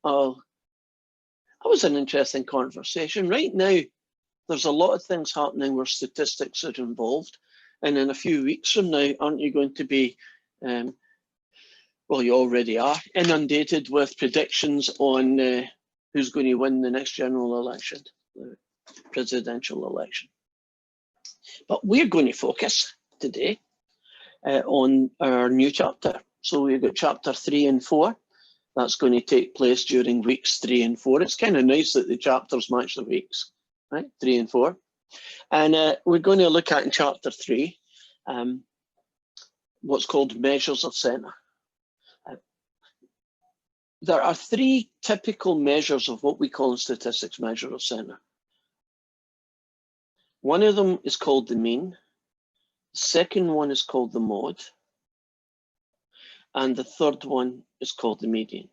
that was an interesting conversation. Right now, there's a lot of things happening where statistics are involved. And in a few weeks from now, aren't you going to be, well, you already are, inundated with predictions on who's going to win the next general election, the presidential election. But we're going to focus today on our new chapter. So we've got chapter 3 and 4. That's going to take place during weeks 3 and 4. It's kind of nice that the chapters match the weeks, right? 3 and 4. And we're going to look at in chapter 3 what's called measures of centre. There are 3 typical measures of what we call in statistics measure of centre. One of them is called the mean. The second one is called the mode. And the third one is called the median.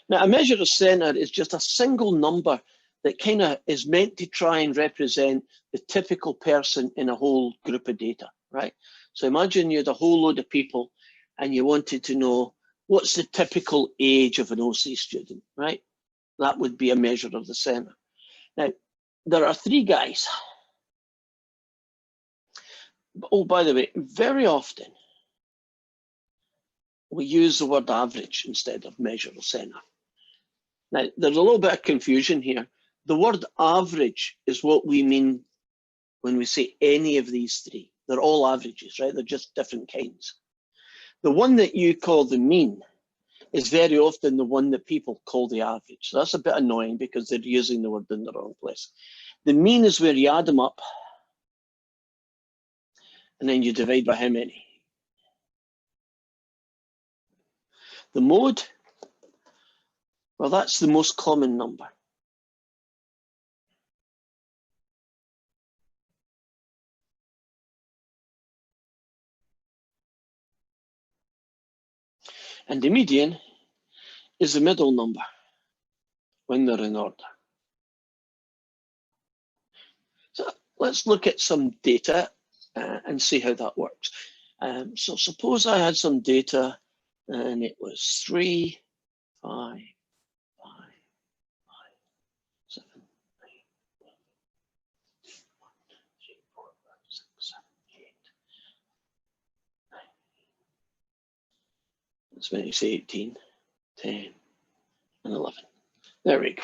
Now, a measure of centre is just a single number that kind of is meant to try and represent the typical person in a whole group of data, right? So imagine you had a whole load of people and you wanted to know what's the typical age of an OC student, right? That would be a measure of the centre. Now, there are 3 guys. Oh, by the way, very often we use the word average instead of measure of centre. Now, there's a little bit of confusion here. The word average is what we mean when we say any of these 3. They're all averages, right? They're just different kinds. The one that you call the mean is very often the one that people call the average. So that's a bit annoying because they're using the word in the wrong place. The mean is where you add them up and then you divide by how many. The mode, well, that's the most common number. And the median is the middle number when they're in order. So let's look at some data and see how that works. So suppose I had some data and it was 3, 5, 5, 5, 7, 8, 1, 2, 1, 2, 3, 4, 5, 6, 7, 8, 9. That's when you say 18, 10, and 11. There we go.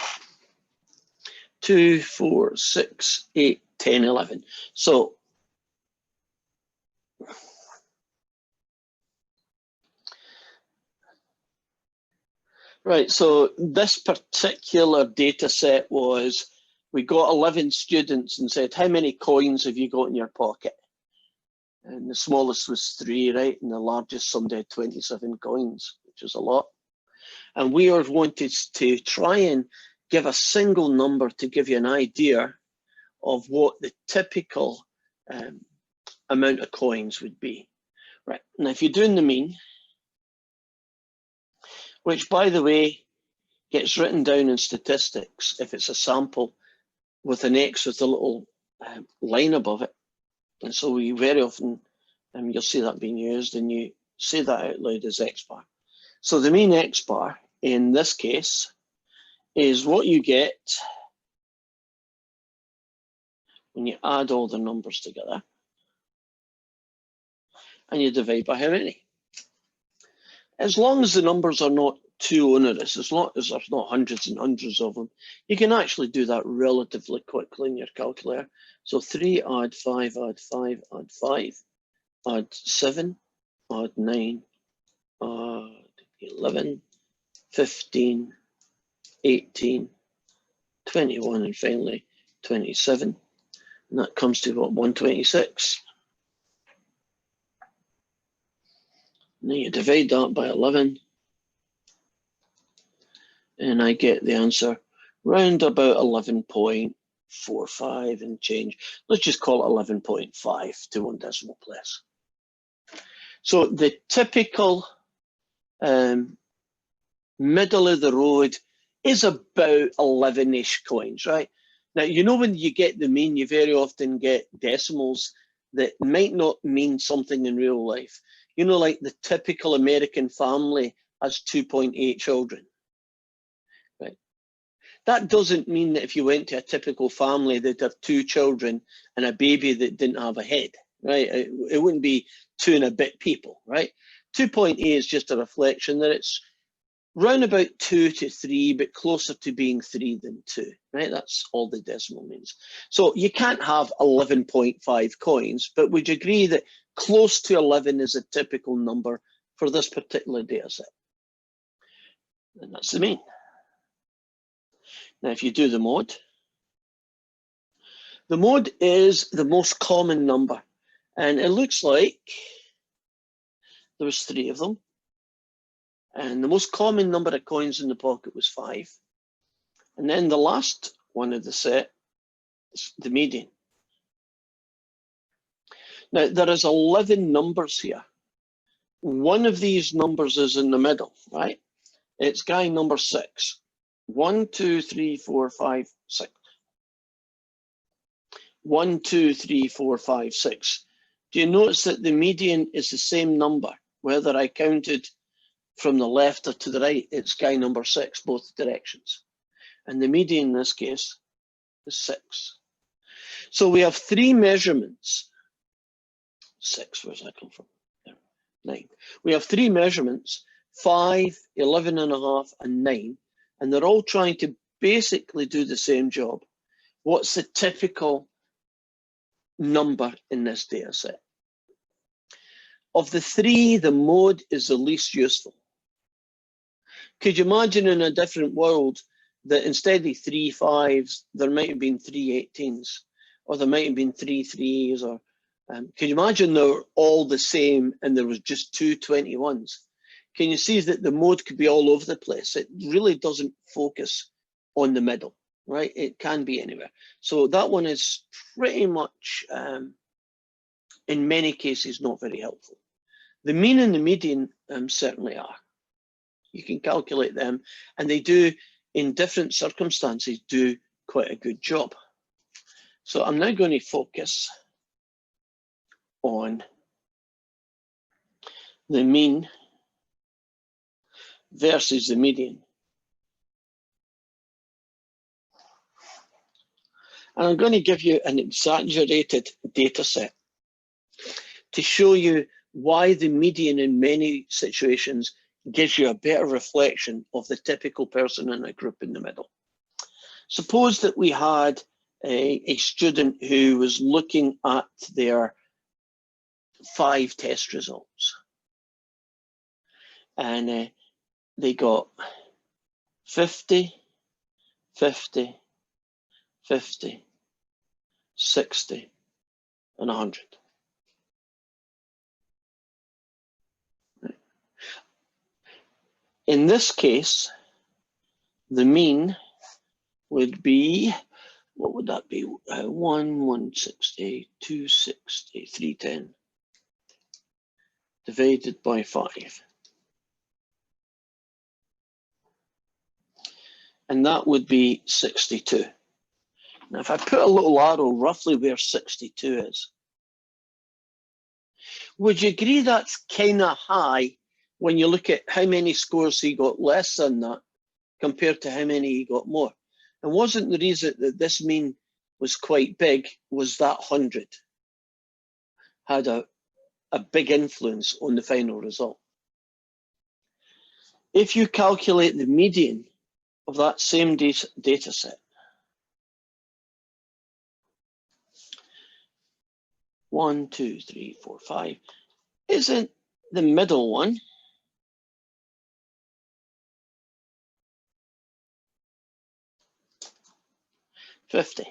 2, 4, 6, 8, 10, 11. So right, so this particular data set was, we got 11 students and said, how many coins have you got in your pocket? And the smallest was 3, right? And the largest, somebody had 27 coins, which is a lot. And we wanted to try and give a single number to give you an idea of what the typical amount of coins would be. Right, now if you're doing the mean, which by the way, gets written down in statistics if it's a sample with an X with a little line above it. And so we very often, you'll see that being used and you say that out loud as X bar. So the mean X bar in this case is what you get when you add all the numbers together and you divide by how many. As long as the numbers are not too onerous, as long as there's not hundreds and hundreds of them, you can actually do that relatively quickly in your calculator. So 3 add 5, add 5, add 5, add 7, add 9, add 11, 15, 18, 21, and finally 27. And that comes to what, 126. And then you divide that by 11. And I get the answer round about 11.45 and change. Let's just call it 11.5 to 1 decimal place. So the typical middle of the road is about 11-ish coins, right? Now, you know, when you get the mean, you very often get decimals that might not mean something in real life. You know, like the typical American family has 2.8 children. Right? That doesn't mean that if you went to a typical family, they'd have 2 children and a baby that didn't have a head, right? It wouldn't be 2 and a bit people, right? 2.8 is just a reflection that it's round about 2 to 3, but closer to being 3 than 2, right? That's all the decimal means. So you can't have 11.5 coins, but would you agree that close to 11 is a typical number for this particular data set? And that's the mean. Now, if you do the mode is the most common number. And it looks like there was 3 of them. And the most common number of coins in the pocket was 5. And then the last one of the set is the median. Now, there is 11 numbers here. One of these numbers is in the middle, right? It's guy number 6. 1, 2, 3, 4, 5, 6. 1, 2, 3, 4, 5, 6. Do you notice that the median is the same number, whether I counted from the left or to the right? It's guy number 6, both directions. And the median in this case is 6. So we have 3 measurements. 6, where's that come from? There. 9. We have 3 measurements, 5, 11.5, and 9. And they're all trying to basically do the same job. What's the typical number in this data set? Of the 3, the mode is the least useful. Could you imagine in a different world that instead of 3 5s, there might have been 3 18s, or there might have been 3 3s, or can you imagine they're all the same and there was just 2 21s? Can you see that the mode could be all over the place? It really doesn't focus on the middle, right? It can be anywhere. So that one is pretty much, in many cases, not very helpful. The mean and the median certainly are. You can calculate them, and they do, in different circumstances, do quite a good job. So I'm now going to focus on the mean versus the median. And I'm going to give you an exaggerated data set to show you why the median in many situations gives you a better reflection of the typical person in a group in the middle. Suppose that we had a student who was looking at their 5 test results. And they got 50, 50, 50, 60, and 100. In this case, the mean would be, what would that be? 1, 160, 260, 310, divided by 5. And that would be 62. Now, if I put a little arrow roughly where 62 is, would you agree that's kind of high when you look at how many scores he got less than that compared to how many he got more? And wasn't the reason that this mean was quite big was that 100 had a big influence on the final result? If you calculate the median of that same data set, 1, 2, 3, 4, 5, isn't the middle one $50?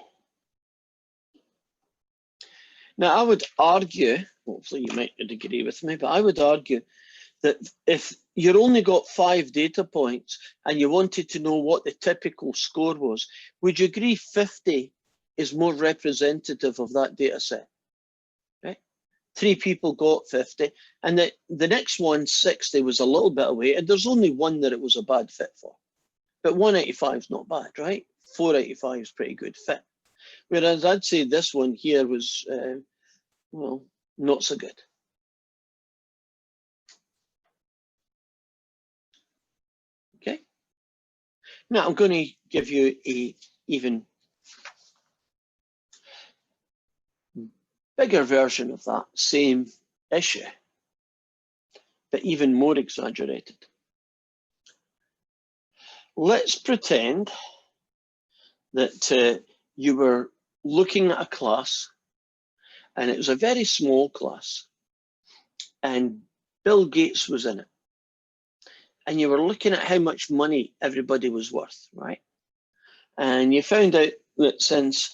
Now, I would argue, hopefully you might agree with me, but I would argue that if you only got 5 data points and you wanted to know what the typical score was, would you agree 50 is more representative of that data set? Okay? 3 people got 50, and the next one, 60, was a little bit away, and there's only one that it was a bad fit for. But 185 is not bad, right? 485 is pretty good fit. Whereas I'd say this one here was, well, not so good. Now I'm going to give you a even bigger version of that same issue, but even more exaggerated. Let's pretend that you were looking at a class and it was a very small class and Bill Gates was in it. And you were looking at how much money everybody was worth, right? And you found out that since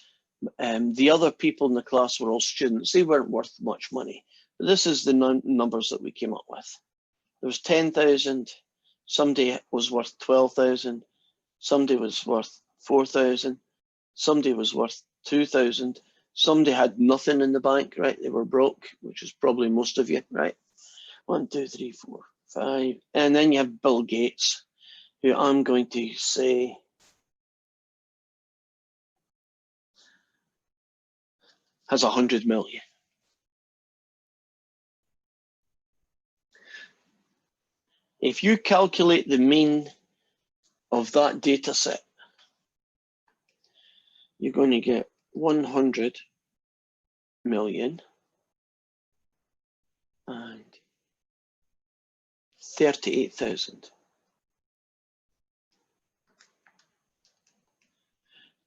the other people in the class were all students, they weren't worth much money. But this is the numbers that we came up with. There was 10,000, somebody was worth 12,000, somebody was worth 4,000, somebody was worth 2,000, somebody had nothing in the bank, right? They were broke, which is probably most of you, right? 1, 2, 3, 4, 5. And then you have Bill Gates, who I'm going to say has 100 million. If you calculate the mean of that data set, you're going to get 100 million and 38,000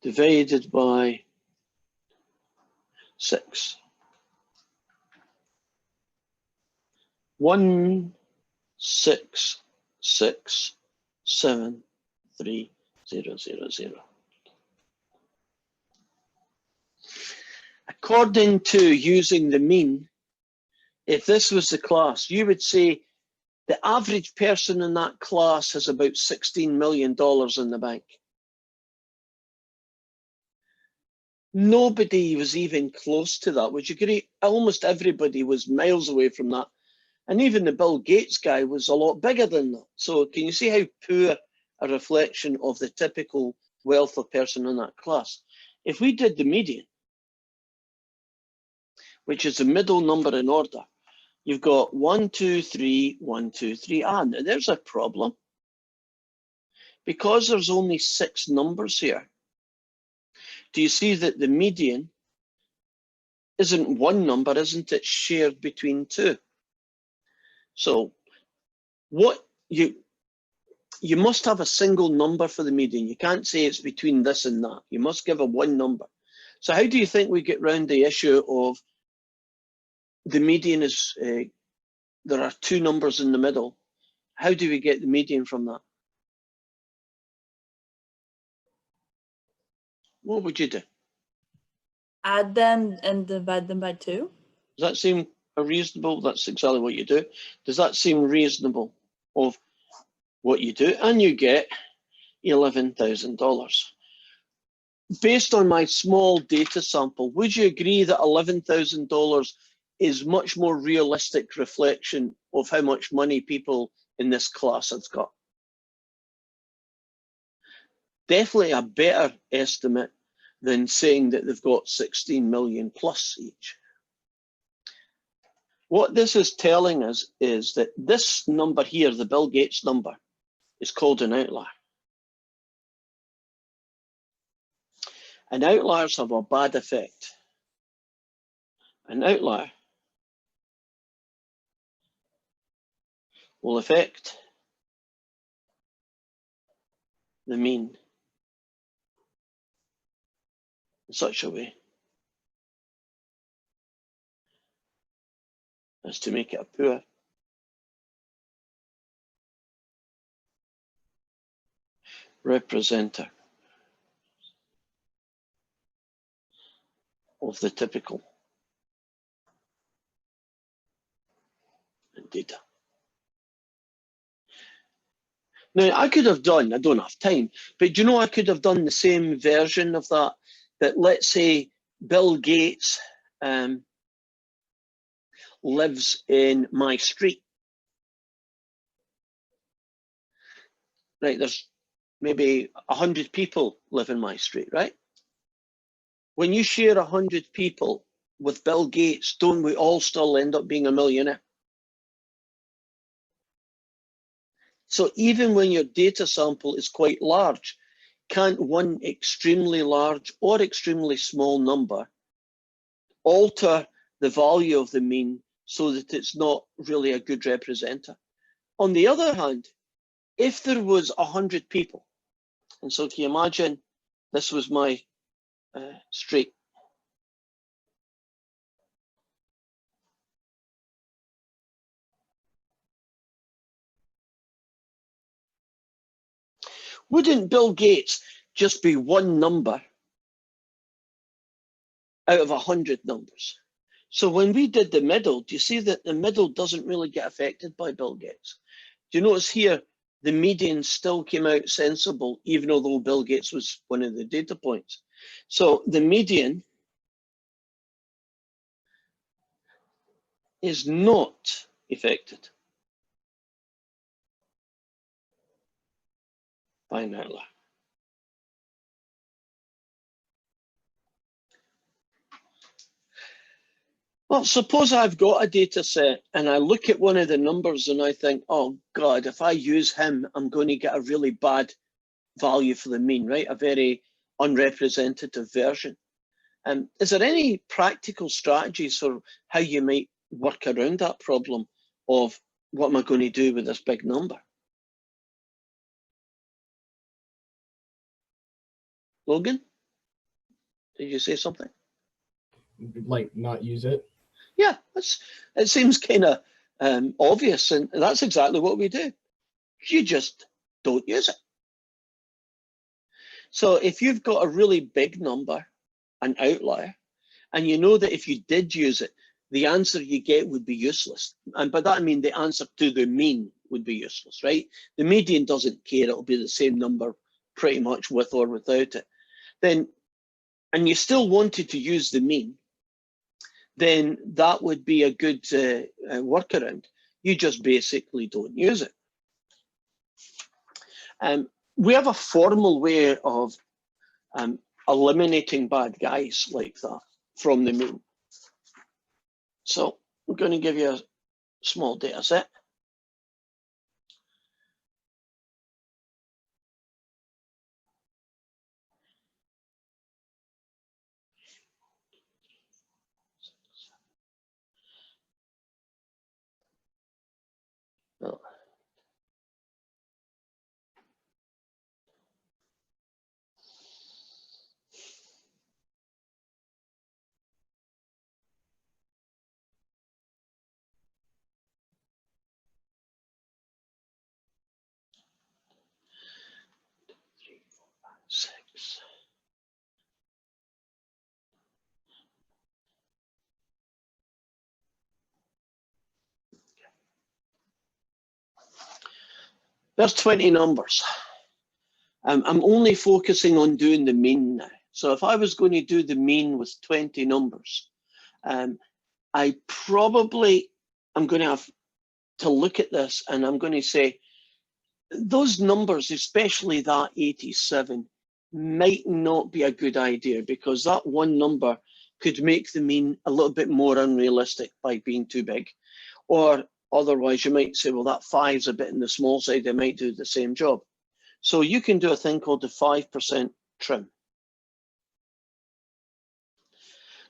divided by 6. 1,667,3,0,0. According to using the mean, if this was the class, you would say the average person in that class has about $16 million in the bank. Nobody was even close to that. Would you agree? Almost everybody was miles away from that. And even the Bill Gates guy was a lot bigger than that. So can you see how poor a reflection of the typical wealth of person in that class? If we did the median, which is the middle number in order, you've got 1, 2, 3, 1, 2, 3. Now there's a problem. Because there's only 6 numbers here, do you see that the median isn't one number, isn't it shared between 2? So what you must have a single number for the median. You can't say it's between this and that. You must give a one number. So how do you think we get round the issue of the median is, there are 2 numbers in the middle? How do we get the median from that? What would you do? Add them and divide them by 2. Does that seem reasonable? That's exactly what you do. Does that seem reasonable of what you do? And you get $11,000. Based on my small data sample, would you agree that $11,000 is much more realistic reflection of how much money people in this class have got? Definitely a better estimate than saying that they've got 16 million plus each. What this is telling us is that this number here, the Bill Gates number, is called an outlier. And outliers have a bad effect. An outlier will affect the mean in such a way as to make it a poor representative of the typical data. Now, I could have done, I don't have time, but do you know I could have done the same version of that, that let's say Bill Gates lives in my street. Right, there's maybe 100 people live in my street, right? When you share 100 people with Bill Gates, don't we all still end up being a millionaire? So even when your data sample is quite large, can't one extremely large or extremely small number alter the value of the mean so that it's not really a good representative? On the other hand, if there was 100 people, and so can you imagine this was my street. Wouldn't Bill Gates just be one number out of 100 numbers? So when we did the middle, do you see that the middle doesn't really get affected by Bill Gates? Do you notice here, the median still came out sensible, even although Bill Gates was one of the data points. So the median is not affected by an outlier. Well, suppose I've got a data set and I look at one of the numbers and I think, oh God, if I use him, I'm going to get a really bad value for the mean, right? A very unrepresentative version. Is there any practical strategies for how you might work around that problem of what am I going to do with this big number? Logan, did you say something? Like not use it? Yeah, it seems kind of obvious, and that's exactly what we do. You just don't use it. So if you've got a really big number, an outlier, and you know that if you did use it, the answer you get would be useless. And by that I mean the answer to the mean would be useless, right? The median doesn't care, it'll be the same number pretty much with or without it. Then, and you still wanted to use the mean, then that would be a good workaround. You just basically don't use it. We have a formal way of eliminating bad guys like that from the mean. So I'm going to give you a small data set. Oh. Six. There's 20 numbers. I'm only focusing on doing the mean now. So if I was going to do the mean with 20 numbers, I'm going to have to look at this and I'm going to say, those numbers, especially that 87, might not be a good idea because that one number could make the mean a little bit more unrealistic by being too big. Or otherwise, you might say, well, that 5's a bit in the small side, they might do the same job. So you can do a thing called the 5% trim.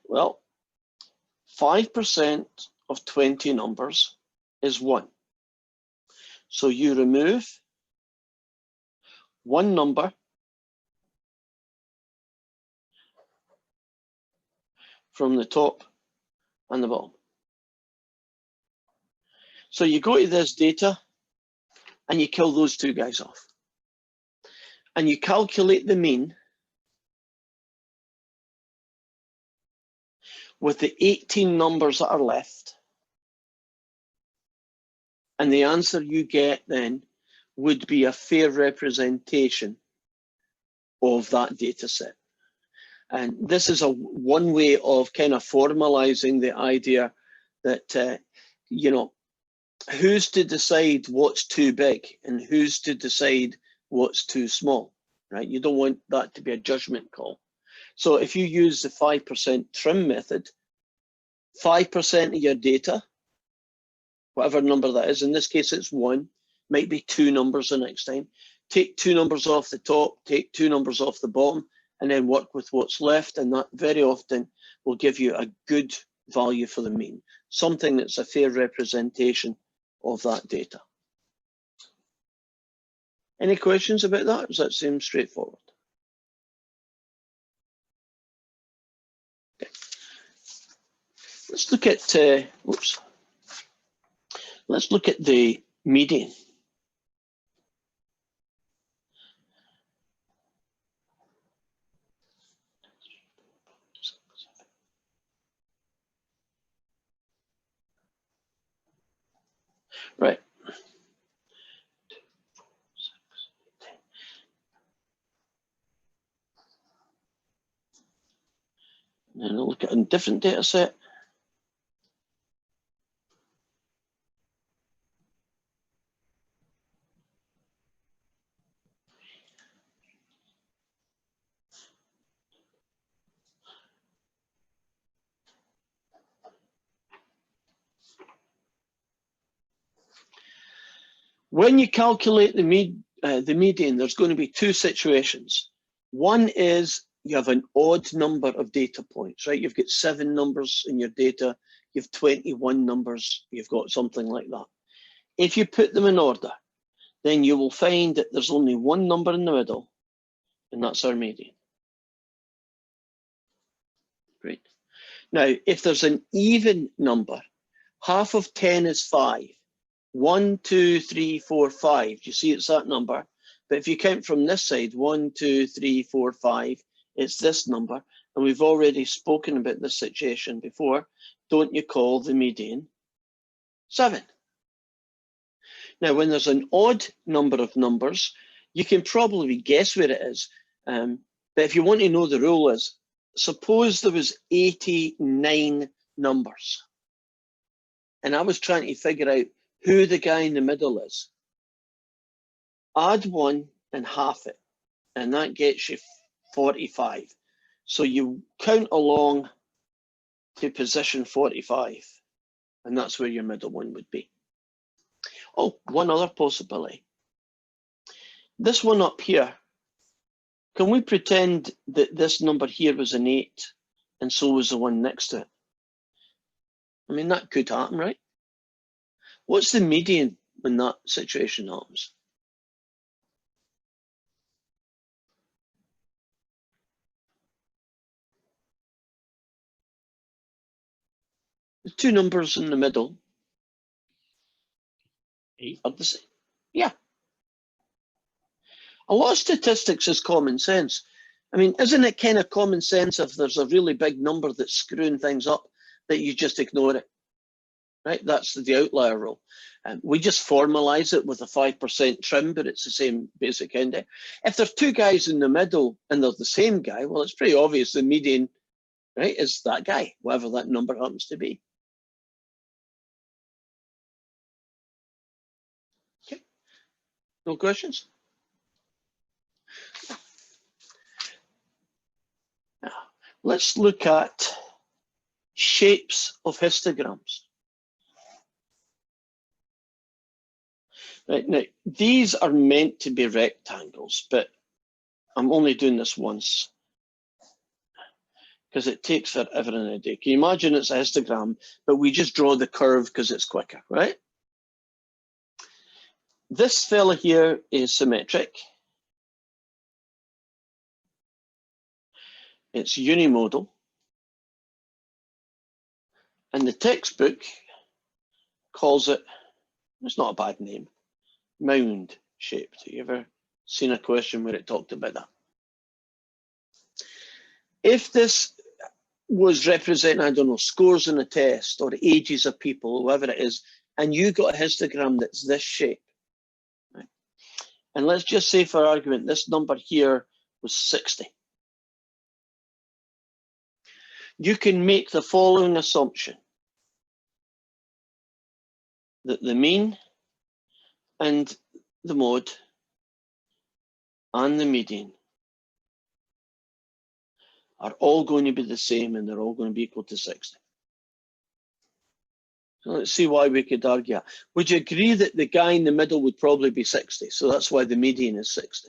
Well, 5% of 20 numbers is 1. So you remove one number from the top and the bottom. So you go to this data and you kill those two guys off. And you calculate the mean with the 18 numbers that are left. And the answer you get then would be a fair representation of that data set. And this is one way of kind of formalizing the idea that, you know, who's to decide what's too big and who's to decide what's too small, right? You don't want that to be a judgment call. So if you use the 5% trim method, 5% of your data, whatever number that is, in this case it's 1, might be 2 numbers the next time. Take 2 numbers off the top, take 2 numbers off the bottom, and then work with what's left, and that very often will give you a good value for the mean, something that's a fair representation of that data. Any questions about that? Does that seem straightforward? Okay. Let's look at let's look at the median. Right. And I'll look at a different data set. When you calculate the median, there's going to be 2 situations. One is you have an odd number of data points, right? You've got 7 numbers in your data, you have 21 numbers, you've got something like that. If you put them in order, then you will find that there's only 1 number in the middle, and that's our median. Great. Now, if there's an even number, half of 10 is 5. 1, 2, 3, 4, 5. You see it's that number. But if you count from this side, 1, 2, 3, 4, 5, it's this number. And we've already spoken about this situation before. Don't you call the median 7? Now, when there's an odd number of numbers, you can probably guess where it is. But if you want to know the rule is, suppose there was 89 numbers. And I was trying to figure out who the guy in the middle is. Add 1 and half it, and that gets you 45. So you count along to position 45, and that's where your middle one would be. Oh, one other possibility. This one up here, can we pretend that this number here was an 8, and so was the one next to it? I mean, that could happen, right? What's the median when that situation happens? The 2 numbers in the middle 8. are the same. Yeah. A lot of statistics is common sense. I mean, isn't it kind of common sense if there's a really big number that's screwing things up that you just ignore it? Right? That's the outlier rule. We just formalize it with a 5% trim, but it's the same basic index. If there's 2 guys in the middle and they're the same guy, well, it's pretty obvious the median, right, is that guy, whatever that number happens to be. Okay. No questions? Now, let's look at shapes of histograms. Right, now, these are meant to be rectangles, but I'm only doing this once because it takes forever and a day. Can you imagine it's a histogram, but we just draw the curve because it's quicker, right? This fella here is symmetric. It's unimodal. And the textbook calls it, it's not a bad name, mound shaped. Have you ever seen a question where it talked about that? If this was representing, I don't know, scores in a test or ages of people, whatever it is, and you got a histogram that's this shape, right? And let's just say for argument, this number here was 60. You can make the following assumption, that the mean and the mode and the median are all going to be the same and they're all going to be equal to 60. So let's see why we could argue. Would you agree that the guy in the middle would probably be 60? So that's why the median is 60.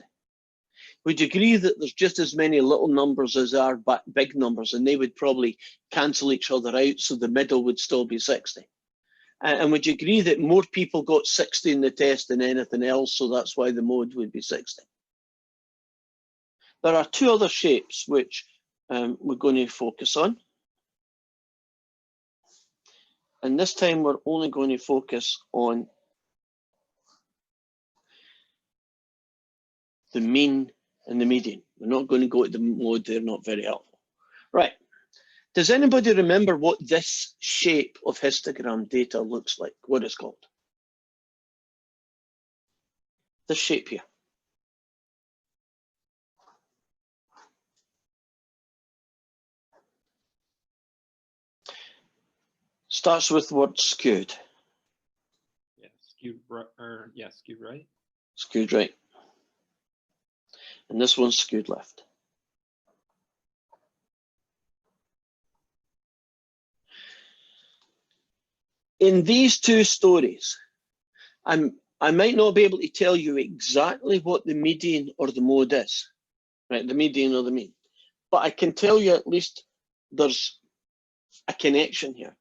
Would you agree that there's just as many little numbers as there are big numbers, and they would probably cancel each other out, so the middle would still be 60? And would you agree that more people got 60 in the test than anything else, so that's why the mode would be 60? There are two other shapes which we're going to focus on. And this time we're only going to focus on the mean and the median. We're not going to go to the mode, they're not very helpful. Right. Does anybody remember what this shape of histogram data looks like? What it's called? This shape here. Starts with the word skewed. Yeah, skewed right, or yeah, skewed right. Skewed right. And this one's skewed left. In these two stories, I might not be able to tell you exactly what the median or the mode is, right? The median or the mean. But I can tell you at least there's a connection here.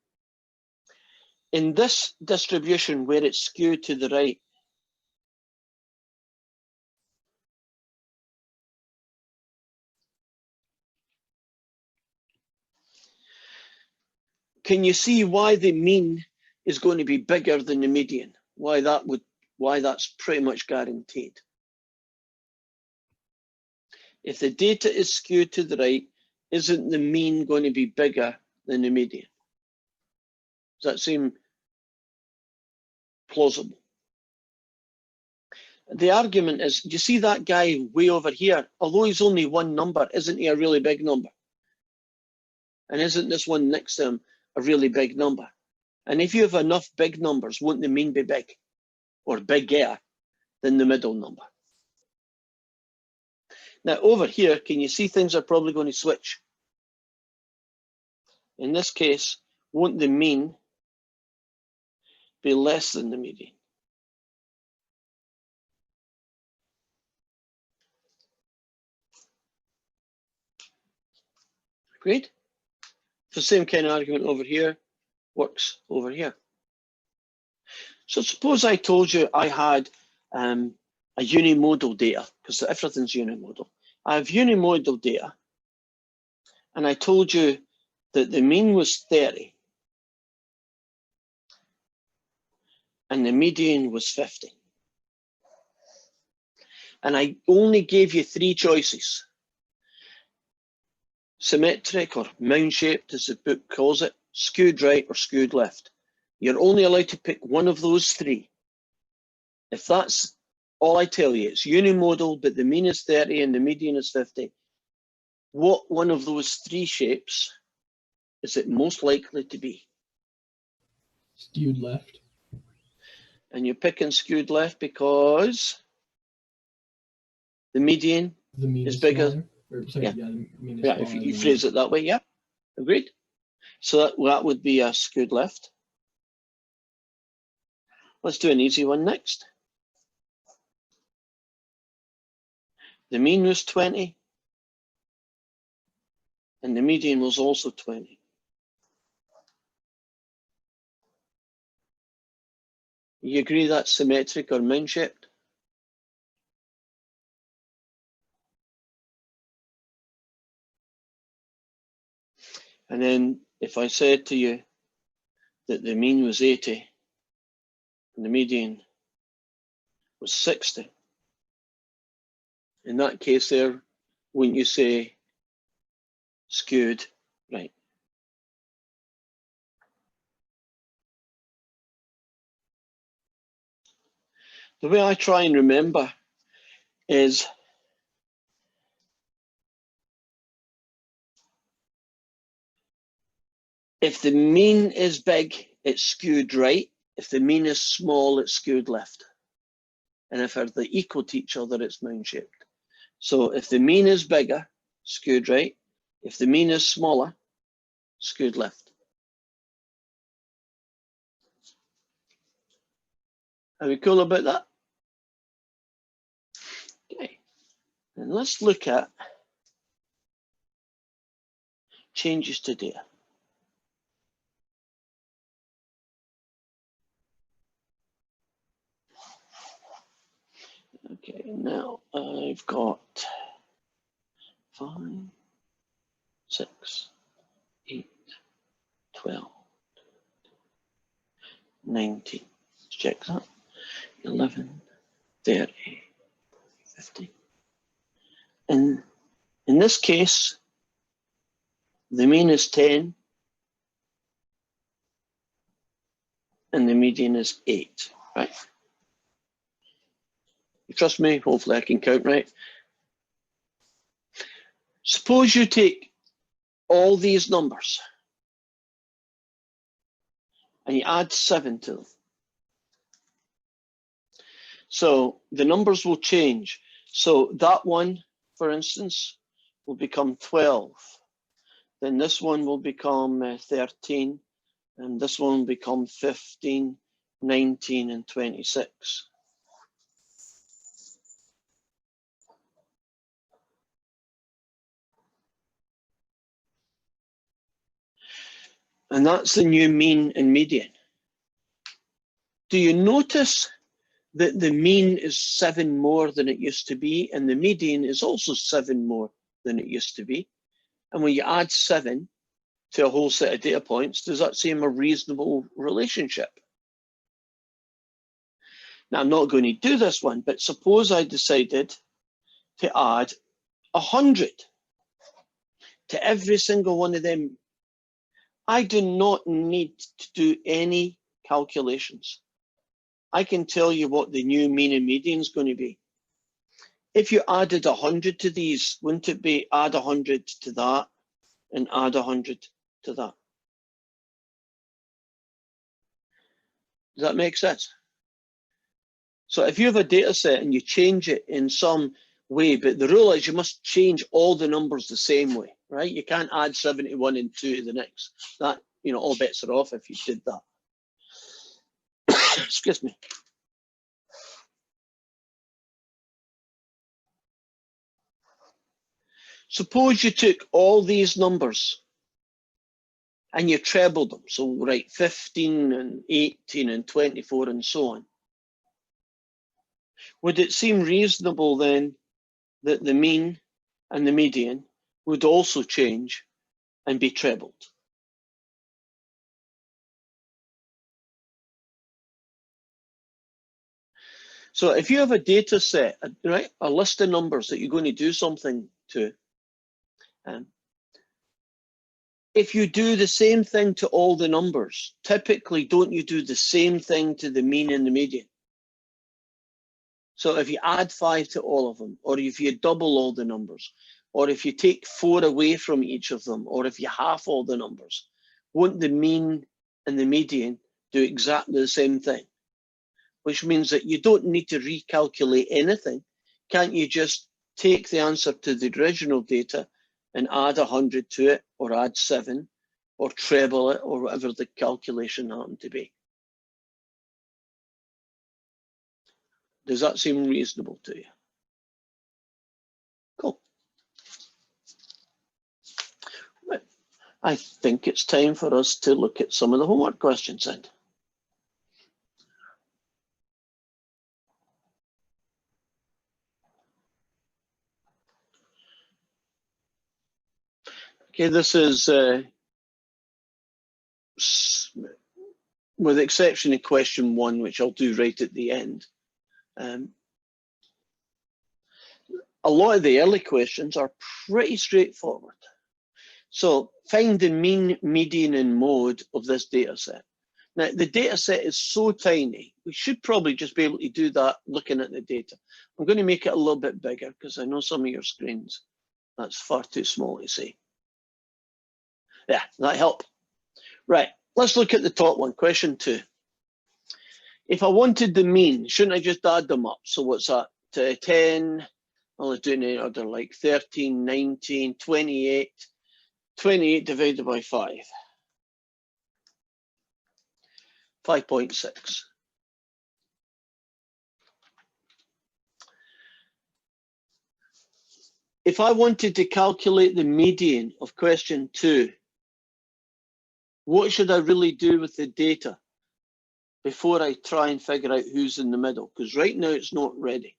In this distribution where it's skewed to the right, can you see why the mean is going to be bigger than the median? Why that's pretty much guaranteed. If the data is skewed to the right, isn't the mean going to be bigger than the median? Does that seem plausible? The argument is, do you see that guy way over here? Although he's only one number, isn't he a really big number? And isn't this one next to him a really big number? And if you have enough big numbers, won't the mean be big or bigger than the middle number? Now over here, can you see things are probably going to switch? In this case, won't the mean be less than the median? Agreed? The same kind of argument over here works over here. So suppose I told you I had a unimodal data, because everything's unimodal. I have unimodal data, and I told you that the mean was 30 and the median was 50. And I only gave you three choices: symmetric or mound-shaped, as the book calls it, skewed right or skewed left. You're only allowed to pick one of those three. If that's all I tell you, it's unimodal, but the mean is 30 and the median is 50. What one of those three shapes is it most likely to be? Skewed left. And you're picking skewed left because the median The mean is is bigger. smaller. Or, sorry, Yeah. the mean is Yeah, smaller if you than the phrase it that way, yeah, agreed. So that would be a skewed left. Let's do an easy one next. The mean was 20 and the median was also 20. You agree that's symmetric or mound-shaped? And then if I said to you that the mean was 80 and the median was 60, in that case there, wouldn't you say skewed right? The way I try and remember is if the mean is big, it's skewed right. If the mean is small, it's skewed left. And if they're equal to each other, it's mound-shaped. So if the mean is bigger, skewed right. If the mean is smaller, skewed left. Are we cool about that? Okay. And let's look at changes to data. Okay, now I've got 5, 6, 8, 12, 19. Let's check that. 11, 30, 50. And in this case, the mean is 10 and the median is 8, right? You trust me? Hopefully I can count right. Suppose you take all these numbers and you add 7 to them. So the numbers will change. So that one, for instance, will become 12. Then this one will become 13. And this one will become 15, 19, and 26. And that's the new mean and median. Do you notice that the mean is 7 more than it used to be, and the median is also 7 more than it used to be? And when you add 7 to a whole set of data points, does that seem a reasonable relationship? Now, I'm not going to do this one, but suppose I decided to add 100 to every single one of them. I do not need to do any calculations. I can tell you what the new mean and median is going to be. If you added 100 to these, wouldn't it be add 100 to that and add 100 to that? Does that make sense? So if you have a data set and you change it in some way, but the rule is you must change all the numbers the same way, right? You can't add 71 and 2 to the next. That, all bets are off if you did that. Excuse me. Suppose you took all these numbers and you trebled them. So, right, 15 and 18 and 24 and so on. Would it seem reasonable then that the mean and the median would also change and be trebled? So if you have a data set, right, a list of numbers that you're going to do something to, if you do the same thing to all the numbers, typically don't you do the same thing to the mean and the median? So if you add 5 to all of them, or if you double all the numbers, or if you take 4 away from each of them, or if you half all the numbers, won't the mean and the median do exactly the same thing? Which means that you don't need to recalculate anything. Can't you just take the answer to the original data and add 100 to it, or add 7, or treble it, or whatever the calculation happened to be? Does that seem reasonable to you? Cool. Right. I think it's time for us to look at some of the homework questions then. Okay, this is, with the exception of question 1, which I'll do right at the end. A lot of the early questions are pretty straightforward. So find the mean, median, and mode of this data set. Now, the data set is so tiny, we should probably just be able to do that looking at the data. I'm going to make it a little bit bigger because I know some of your screens, that's far too small to see. Yeah, that help. Right, let's look at the top one, question 2. If I wanted the mean, shouldn't I just add them up? So what's that? 10, I'll do it in order, like 13, 19, 28. 28 divided by 5. 5.6. if I wanted to calculate the median of question 2, what should I really do with the data before I try and figure out who's in the middle? Because right now it's not ready.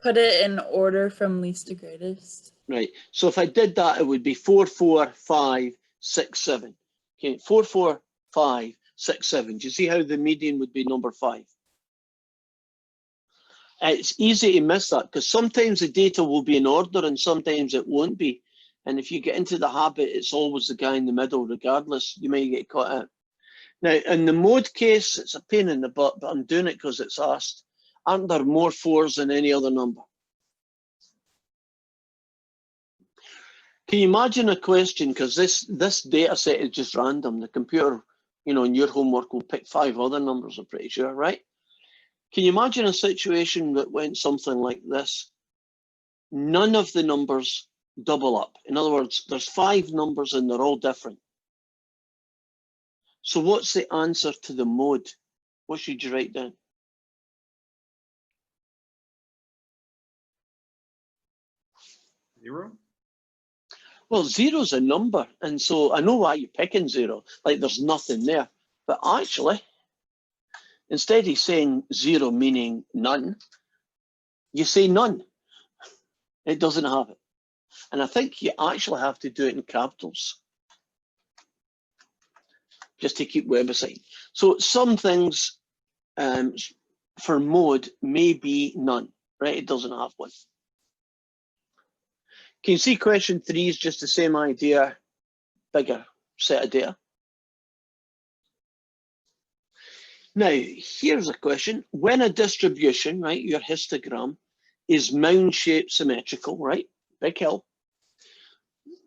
Put it in order from least to greatest. Right. So if I did that, it would be 4, 4, 5, 6, 7. Okay, 4, 4, 5, 6, 7. Do you see how the median would be number 5? It's easy to miss that because sometimes the data will be in order and sometimes it won't be. And if you get into the habit, it's always the guy in the middle, regardless. You may get caught out. Now, in the mode case, it's a pain in the butt, but I'm doing it because it's asked. Aren't there more 4s than any other number? Can you imagine a question? Because this data set is just random. The computer, you know, in your homework will pick 5 other numbers, I'm pretty sure, right? Can you imagine a situation that went something like this? None of the numbers double up. In other words, there's 5 numbers and they're all different. So what's the answer to the mode? What should you write down? Zero? Well, 0's a number, and so I know why you're picking 0, like there's nothing there. But actually, instead of saying 0 meaning none, you say none. It doesn't have it. And I think you actually have to do it in capitals, just to keep website. So some things for mode may be none, right? It doesn't have one. Can you see question 3 is just the same idea, bigger set of data? Now, here's a question. When a distribution, right, your histogram, is mound-shaped symmetrical, right, big hill,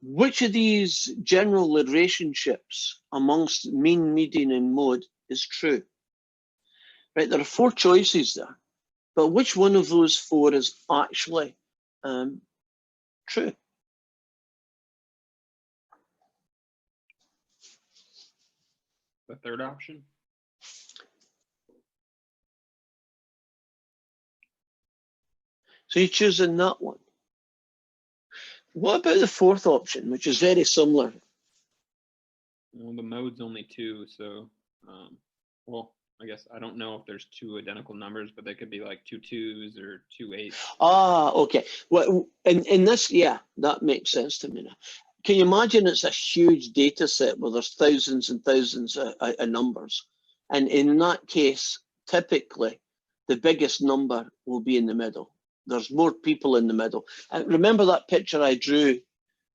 which of these general relationships amongst mean, median, and mode is true? Right, there are 4 choices there, but which one of those 4 is actually true? The third option? So you're choosing that one. What about the 4th option, which is very similar? Well, the mode's only 2, so, well, I guess I don't know if there's 2 identical numbers, but they could be like 2 2s or 2 8s. Ah, okay. Well, in this, yeah, that makes sense to me now. Can you imagine it's a huge data set where there's thousands and thousands of numbers? And in that case, typically, the biggest number will be in the middle. There's more people in the middle. And remember that picture I drew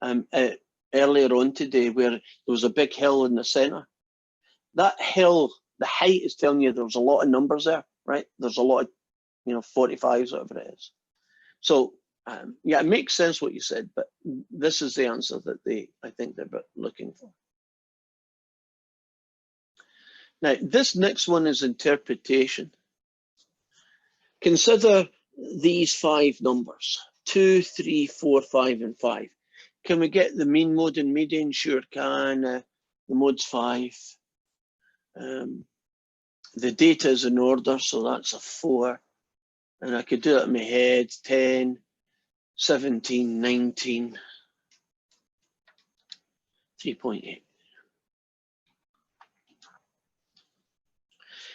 earlier on today where there was a big hill in the center? That hill, the height is telling you there's a lot of numbers there, right? There's a lot of, 45s, whatever it is. So, yeah, it makes sense what you said, but this is the answer that I think they're looking for. Now, this next one is interpretation. Consider these 5 numbers, 2, 3, 4, 5, and 5. Can we get the mean, mode, and median? Sure can. The mode's 5. The data is in order, so that's a 4. And I could do it in my head, 10, 17, 19, 3.8.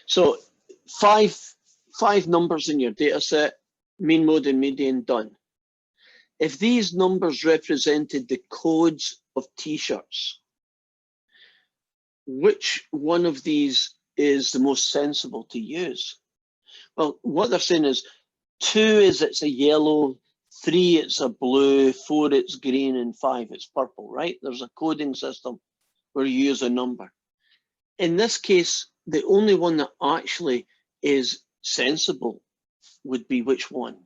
So five numbers in your data set, mean, mode, and median done. If these numbers represented the codes of t-shirts, which one of these is the most sensible to use? Well, what they're saying is 2 is it's a yellow, 3 it's a blue, 4 it's green, and 5 it's purple, right? There's a coding system where you use a number. In this case, the only one that actually is sensible would be which one?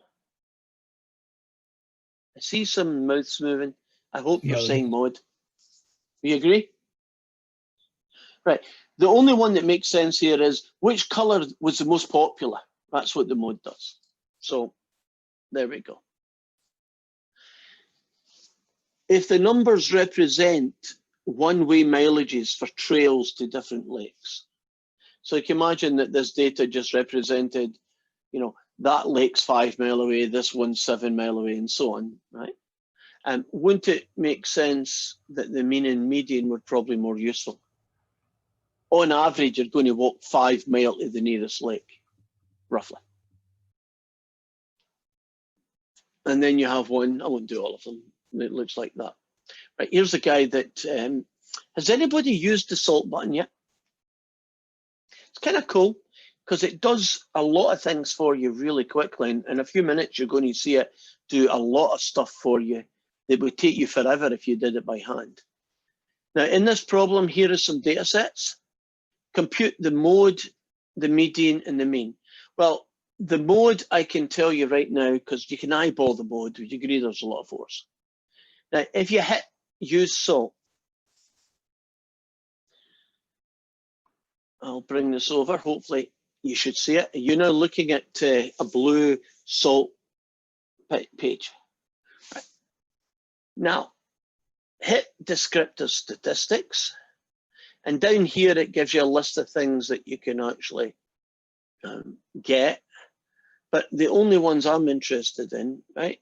I see some mouths moving. I hope you're saying mode. You agree? Right. The only one that makes sense here is which color was the most popular. That's what the mode does. So there we go. If the numbers represent one-way mileages for trails to different lakes. So you can imagine that this data just represented you know, that lake's 5 mile away, this one's 7 mile away, and so on, right? Wouldn't it make sense that the mean and median were probably more useful? On average, you're going to walk 5 mile to the nearest lake, roughly. And then you have one, I won't do all of them, it looks like that. Right, here's a guy that, has anybody used the salt button yet? It's kind of cool because it does a lot of things for you really quickly. And in a few minutes, you're going to see it do a lot of stuff for you that would take you forever if you did it by hand. Now, in this problem, here are some data sets. Compute the mode, the median, and the mean. Well, the mode I can tell you right now, because you can eyeball the mode, would you agree there's a lot of force? Now, if you hit use salt, I'll bring this over, hopefully you should see it. You're now looking at a blue salt page. Right. Now, hit descriptive statistics, and down here it gives you a list of things that you can actually get, but the only ones I'm interested in, right,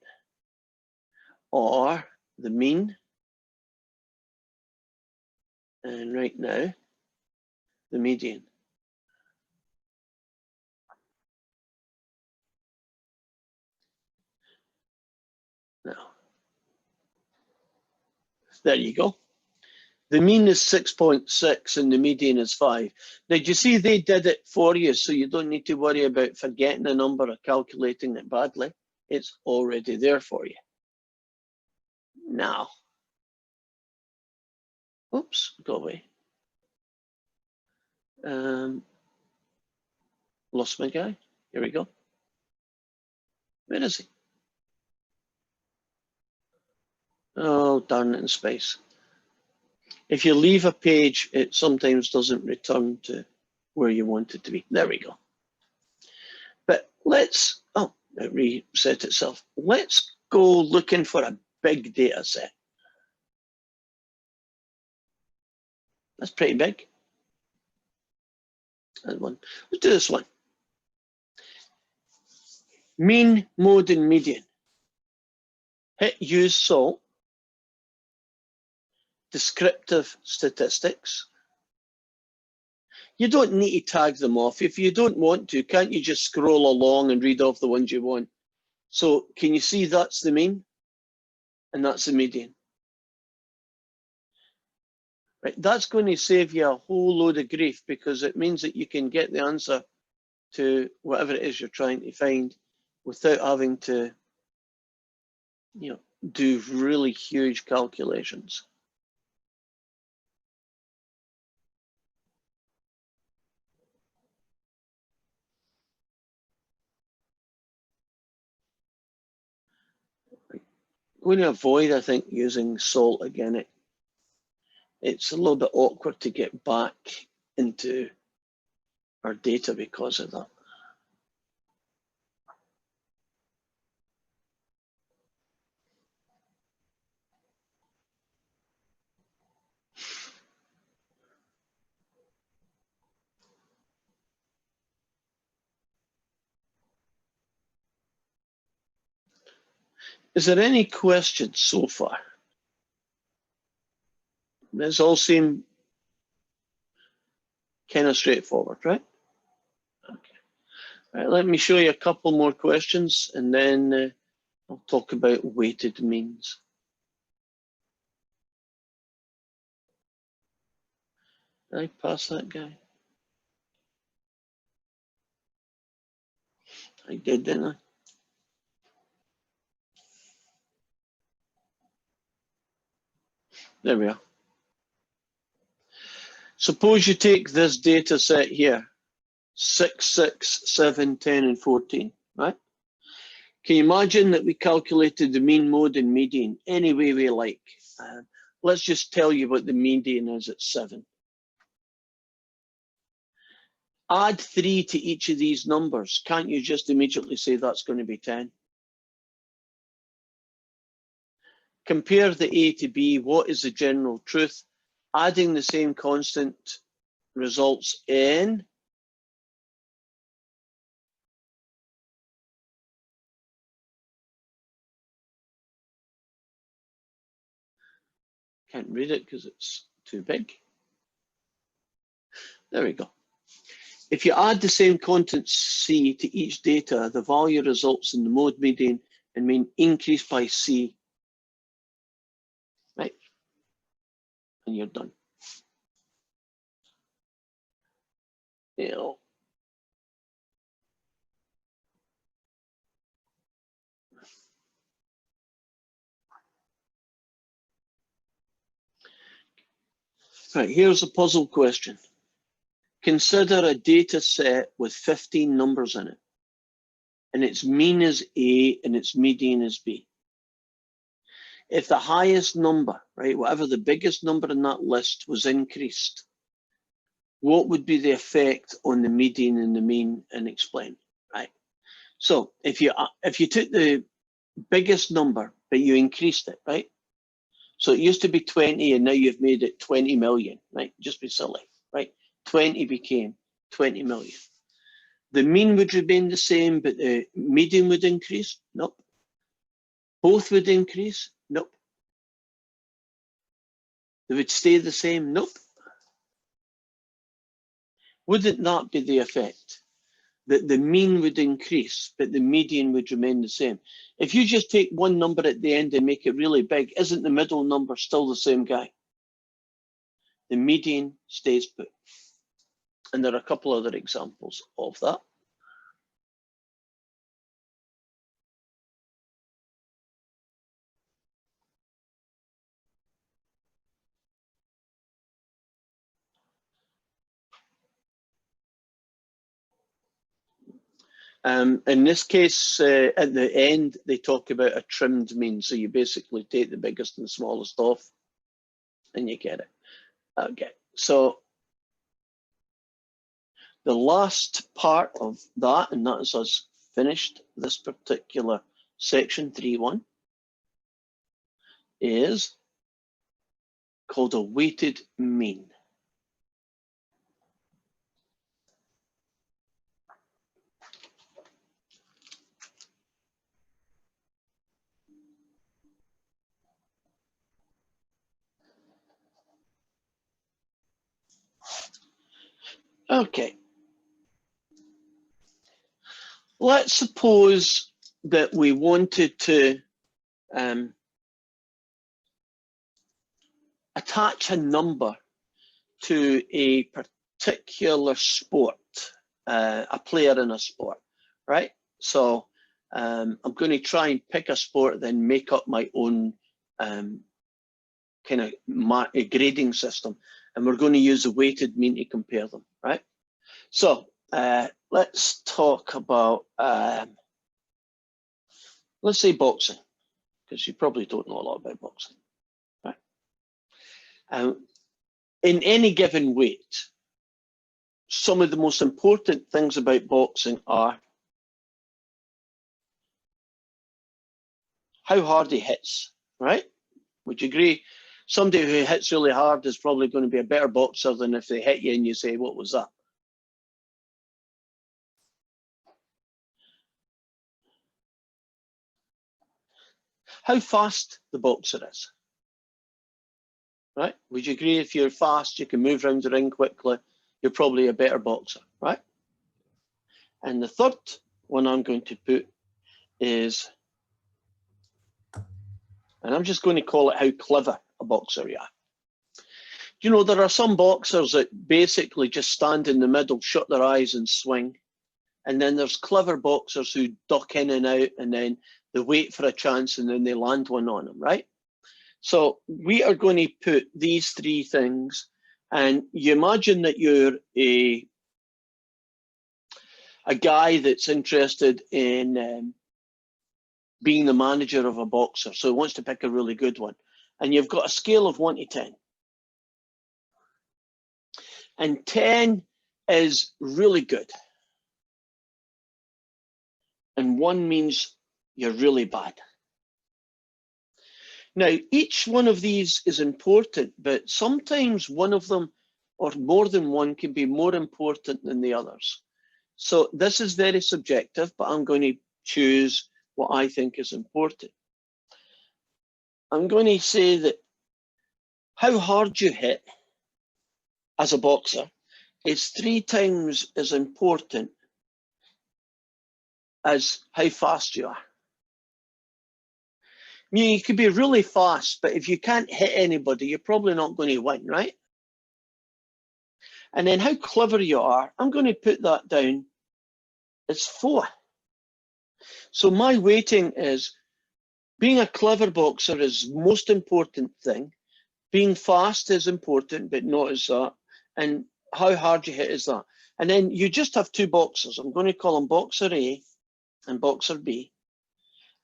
are the mean, and right now, the median. Now, there you go. The mean is 6.6 and the median is 5. Now, do you see they did it for you, so you don't need to worry about forgetting a number or calculating it badly. It's already there for you. Now, oops, go away. Lost my guy. Here we go. Where is he? Oh, darn it in space. If you leave a page, it sometimes doesn't return to where you want it to be. There we go. But let's, oh, it reset itself. Let's go looking for a big data set. That's pretty big. That one. Let's do this one. Mean, mode, and median. Hit use salt. Descriptive statistics. You don't need to tag them off. If you don't want to, can't you just scroll along and read off the ones you want? So can you see that's the mean? And that's the median. Right, that's going to save you a whole load of grief because it means that you can get the answer to whatever it is you're trying to find without having to, you know, do really huge calculations. I'm going to avoid, I think, using salt again. It's a little bit awkward to get back into our data because of that. Is there any questions so far? This all seem kind of straightforward, right? Okay. All right, let me show you a couple more questions and then I'll talk about weighted means. Did I pass that guy? I did, didn't I? There we are. Suppose you take this data set here, 6, 6, 7, 10, and 14, right? Can you imagine that we calculated the mean, mode, and median any way we like? Let's just tell you what the median is at 7. Add 3 to each of these numbers. Can't you just immediately say that's going to be 10? Compare the A to B. What is the general truth? Adding the same constant results in Can't read it because it's too big. There we go. If you add the same content C to each data, the value results in the mode, median, and mean increased by C. Right? And you're done. You know. Right, here's a puzzle question. Consider a data set with 15 numbers in it, and its mean is A and its median is B. If the highest number, right, whatever the biggest number in that list was increased, what would be the effect on the median and the mean, and explain, right? So if you took the biggest number, but you increased it, right? So it used to be 20 and now you've made it 20 million, right? Just be silly, right? 20 became 20 million. The mean would remain the same, but the median would increase? Nope. Both would increase? Nope. They would stay the same? Nope. Wouldn't that be the effect? That the mean would increase, but the median would remain the same. If you just take one number at the end and make it really big, isn't the middle number still the same guy? The median stays put. And there are a couple other examples of that. In this case, at the end, they talk about a trimmed mean. So you basically take the biggest and smallest off and you get it. Okay, so the last part of that, and that is us finished this particular section 3.1, is called a weighted mean. Okay. Let's suppose that we wanted to attach a number to a particular sport, a player in a sport, right? So I'm going to try and pick a sport, then make up my own kind of grading system. And we're going to use a weighted mean to compare them, right? So let's talk about, let's say boxing, because you probably don't know a lot about boxing, right? In any given weight, some of the most important things about boxing are how hard he hits, right? Would you agree? Somebody who hits really hard is probably going to be a better boxer than if they hit you and you say, what was that? How fast the boxer is, right? Would you agree if you're fast, you can move around the ring quickly, you're probably a better boxer, right? And the third one I'm going to put is, and I'm just going to call it how clever a boxer you are. You know, there are some boxers that basically just stand in the middle, shut their eyes and swing. And then there's clever boxers who duck in and out and then they wait for a chance and then they land one on them, right? So we are going to put these three things, and you imagine that you're a guy that's interested in being the manager of a boxer. So he wants to pick a really good one. And you've got a scale of 1 to 10. And 10 is really good. And 1 means you're really bad. Now, each one of these is important, but sometimes one of them or more than one can be more important than the others. So this is very subjective, but I'm going to choose what I think is important. I'm going to say that how hard you hit as a boxer is 3 times as important as how fast you are. I mean, you could be really fast, but if you can't hit anybody, you're probably not going to win, right? And then how clever you are, I'm going to put that down as 4. So my weighting is, being a clever boxer is the most important thing. Being fast is important, but not as that. And how hard you hit is that. And then you just have 2 boxers. I'm going to call them Boxer A and Boxer B.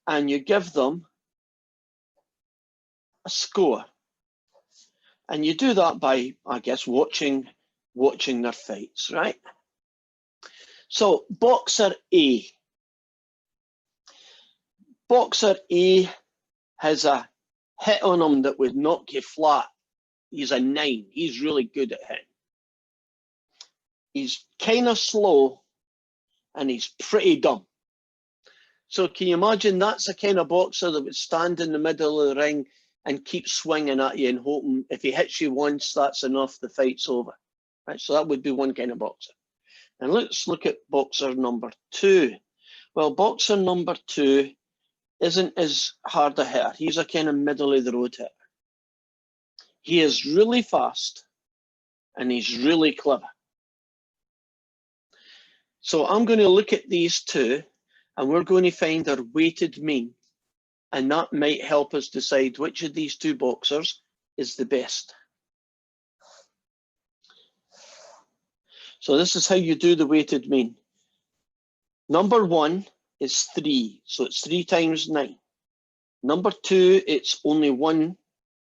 And you give them a score. And you do that by, I guess, watching their fights, right? So Boxer A. Boxer A has a hit on him that would knock you flat. He's a 9. He's really good at hitting. He's kind of slow and he's pretty dumb. So can you imagine that's the kind of boxer that would stand in the middle of the ring and keep swinging at you and hoping if he hits you once, that's enough, the fight's over. Right? So that would be one kind of boxer. And let's look at boxer number 2. Well, boxer number 2 isn't as hard a hitter. He's a kind of middle of the road hitter. He is really fast and he's really clever. So I'm going to look at these 2 and we're going to find their weighted mean. And that might help us decide which of these 2 boxers is the best. So this is how you do the weighted mean. Number 1 is 3, so it's 3 times 9. Number 2, it's only 1,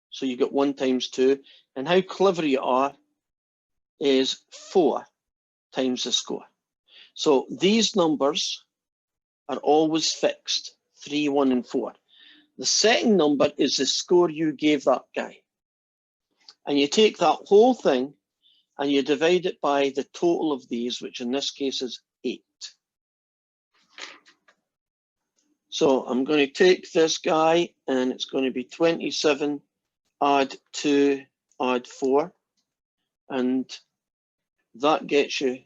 so you get 1 times 2. And how clever you are is 4 times the score. So these numbers are always fixed, 3, 1, and 4. The second number is the score you gave that guy. And you take that whole thing and you divide it by the total of these, which in this case is 8. So I'm going to take this guy and it's going to be 27, add 2, add 4. And that gets you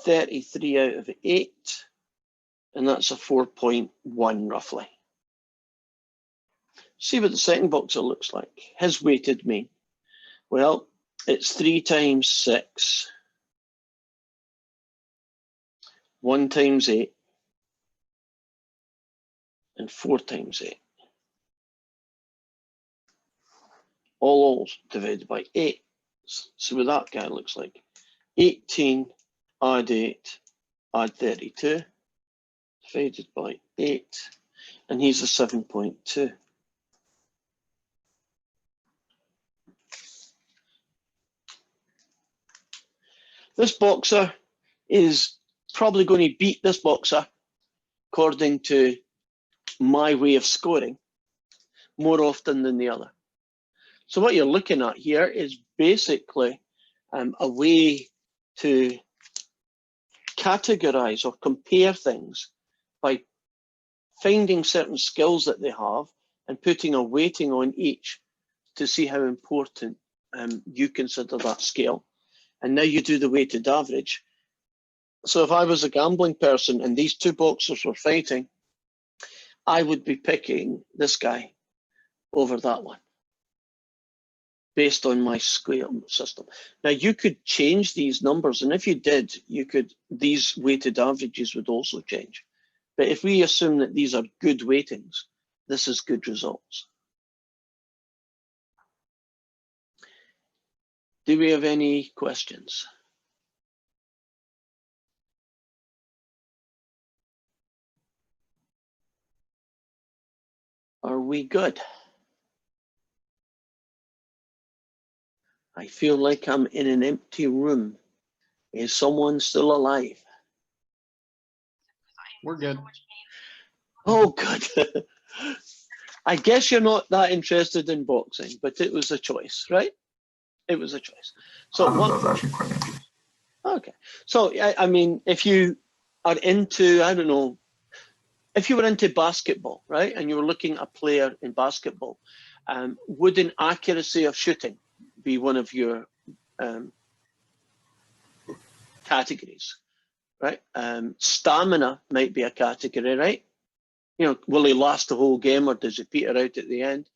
33 out of 8. And that's a 4.1 roughly. See what the second boxer looks like. His weighted mean. Well, it's 3 times 6. 1 times 8. And 4 times 8. All divided by 8. See what that guy looks like. 18, add 8, add 32. Divided by 8. And he's a 7.2. This boxer is probably going to beat this boxer, according to my way of scoring, more often than the other. So what you're looking at here is basically a way to categorize or compare things by finding certain skills that they have and putting a weighting on each to see how important you consider that skill. And now you do the weighted average. So if I was a gambling person and these 2 boxers were fighting, I would be picking this guy over that one based on my scale system. Now you could change these numbers, and if you did, these weighted averages would also change. But if we assume that these are good weightings, this is good results. Do we have any questions? Are we good? I feel like I'm in an empty room. Is someone still alive? We're good. Oh, good. I guess you're not that interested in boxing, but it was a choice, right? It was a choice. So I was actually quite interested. Okay. So, I mean, if you are into, I don't know, if you were into basketball, right, and you were looking at a player in basketball, Wouldn't accuracy of shooting be one of your categories, right? Stamina might be a category, right? You know, will he last the whole game or does he peter out at the end?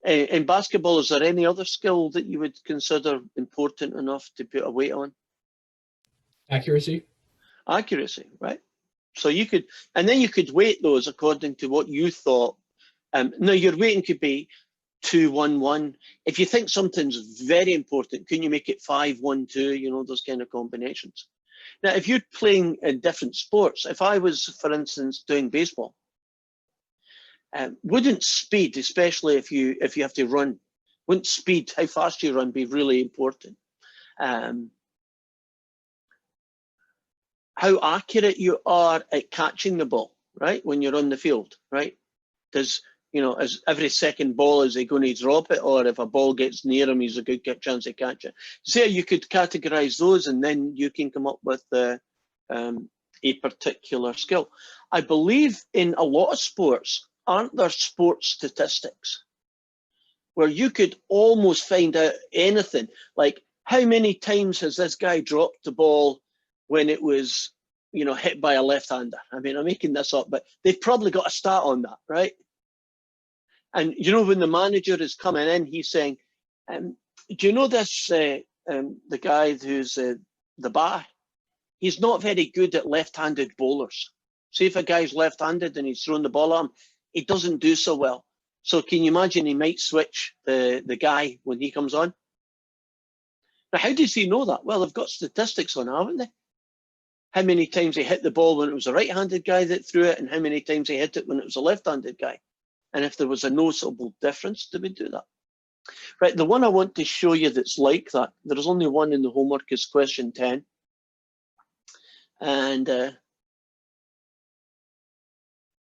In basketball, is there any other skill that you would consider important enough to put a weight on? Accuracy. Accuracy, right? So you could, and then you could weight those according to what you thought. Now your weighting could be 2-1-1. If you think something's very important, can you make it 5-1-2? You know, those kind of combinations. Now, if you're playing in different sports, if I was, for instance, doing baseball, wouldn't speed, especially if you have to run, wouldn't speed, how fast you run, be really important? How accurate you are at catching the ball, right? When you're on the field, right? Does, you know, as every second ball, is he going to drop it? Or if a ball gets near him, he's a good chance to catch it. So you could categorize those and then you can come up with a particular skill. I believe in a lot of sports, aren't there sports statistics where you could almost find out anything? Like, how many times has this guy dropped the ball when it was, you know, hit by a left-hander? I mean, I'm making this up, but they've probably got a stat on that, right? And, you know, when the manager is coming in, he's saying, do you know this, the guy who's the batter? He's not very good at left-handed bowlers. See, if a guy's left-handed and he's throwing the ball at him, he doesn't do so well. So can you imagine he might switch the guy when he comes on? Now, how does he know that? Well, they've got statistics on it, haven't they? How many times he hit the ball when it was a right-handed guy that threw it and how many times he hit it when it was a left-handed guy. And if there was a noticeable difference, do we do that? Right, the one I want to show you that's like that, there's only one in the homework, is question 10. And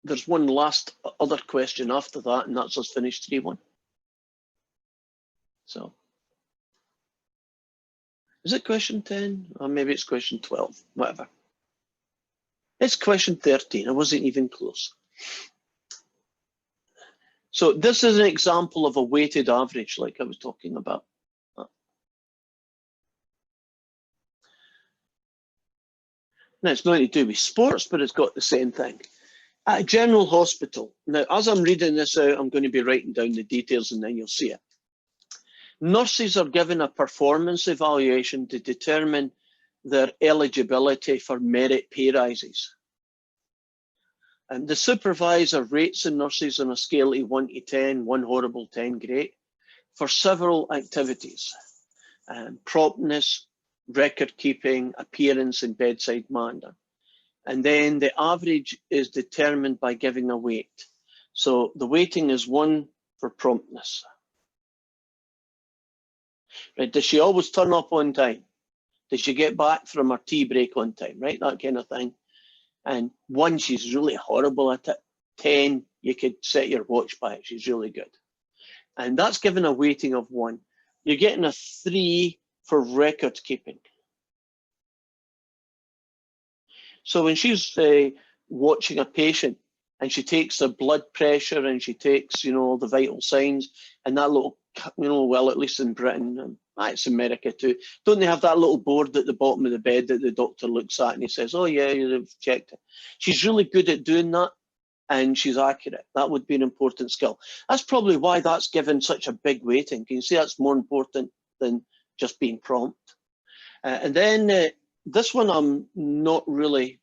there's one last other question after that, and that's us finished 3-1. So, is it question 10? Or maybe it's question 12, whatever. It's question 13, I wasn't even close. So this is an example of a weighted average, like I was talking about. Now, it's nothing to do with sports, but it's got the same thing. At a general hospital, now, as I'm reading this out, I'm going to be writing down the details and then you'll see it. Nurses are given a performance evaluation to determine their eligibility for merit pay rises. And the supervisor rates the nurses on a scale of 1 to 10, 1 horrible, 10 great, for several activities: promptness, record keeping, appearance, and bedside manner. And then the average is determined by giving a weight. So the weighting is 1 for promptness. Right, does she always turn up on time? Does she get back from her tea break on time? Right, that kind of thing. And 1, she's really horrible at it. 10, you could set your watch by it. She's really good. And that's given a weighting of 1. You're getting a 3 for record keeping. So when she's watching a patient and she takes their blood pressure and she takes, you know, the vital signs and that little, you know, well, at least in Britain, it's America too. Don't they have that little board at the bottom of the bed that the doctor looks at and he says, oh yeah, you've checked it. She's really good at doing that and she's accurate. That would be an important skill. That's probably why that's given such a big weighting. Can you see that's more important than just being prompt? And then this one, I'm not really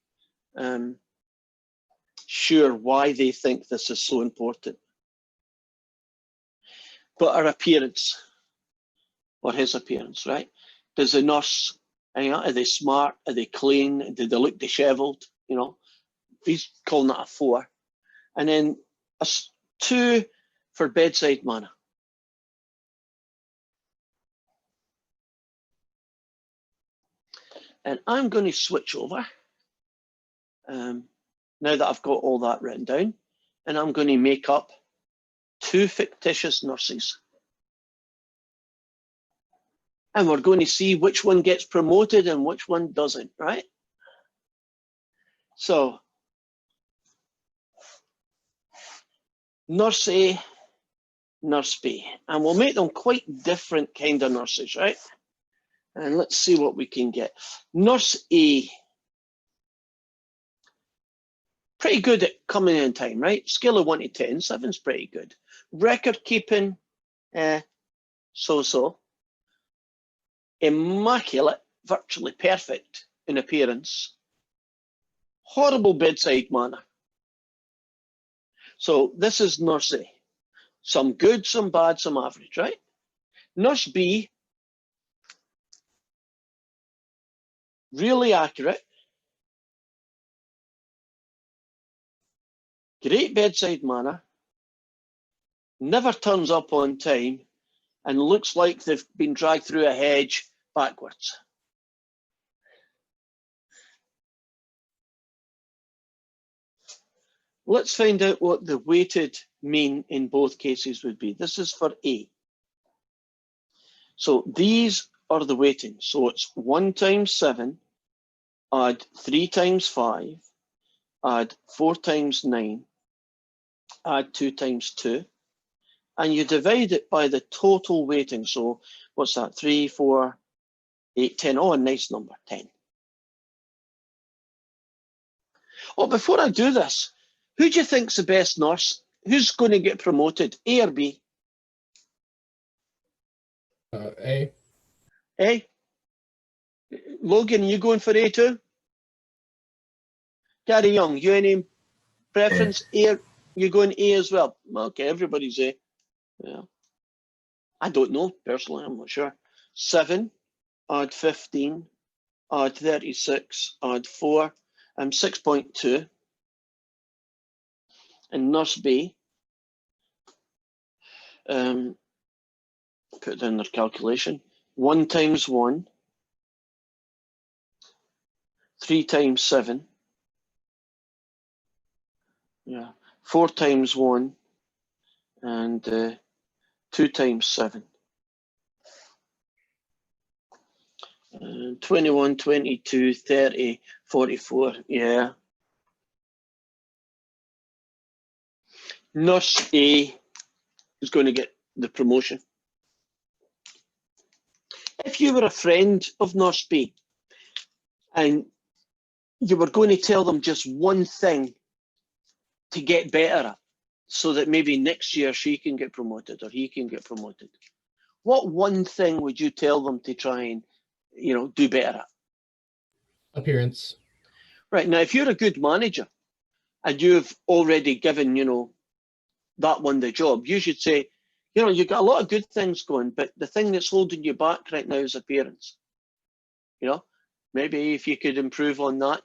sure why they think this is so important. But her appearance, or his appearance, right? Does the nurse, you know, are they smart? Are they clean? Do they look disheveled? You know, he's calling that a 4. And then a 2 for bedside manner. And I'm going to switch over now that I've got all that written down, and I'm going to make up 2 fictitious nurses. And we're going to see which one gets promoted and which one doesn't, right? So, Nurse A Nurse B. And we'll make them quite different kind of nurses, right? And let's see what we can get. Nurse A. Pretty good at coming in time, right? Scale of 1 to 10, 7's pretty good. Record keeping, so-so. Immaculate, virtually perfect in appearance. Horrible bedside manner. So this is Nurse A. Some good, some bad, some average, right? Nurse B, really accurate. Great bedside manner. Never turns up on time and looks like they've been dragged through a hedge backwards. Let's find out what the weighted mean in both cases would be. This is for A. So these are the weightings. So it's 1 times 7, add 3 times 5, add 4 times 9, add 2 times 2. And you divide it by the total weighting. So what's that? 3, 4, 8, 10. Oh, a nice number, 10. Oh, before I do this, who do you think's the best nurse? Who's going to get promoted, A or B? A. A? Logan, you going for A too? Gary Young, you any preference? A? You going A as well? Okay, everybody's A. Yeah. I don't know, personally, I'm not sure. 7, add 15, add 36, add 4, I'm 6.2. And Nurse B, put down their calculation. 1 times 1, 3 times 7, yeah, 4 times 1, and 2 times 7. 21, 22, 30, 44, yeah. Nurse A is going to get the promotion. If you were a friend of Nurse B and you were going to tell them just one thing to get better at, so that maybe next year she can get promoted or he can get promoted, what one thing would you tell them to try and, do better at? Appearance. Right, now if you're a good manager and you've already given, that one the job, you should say, you've got a lot of good things going, but the thing that's holding you back right now is appearance. Maybe if you could improve on that,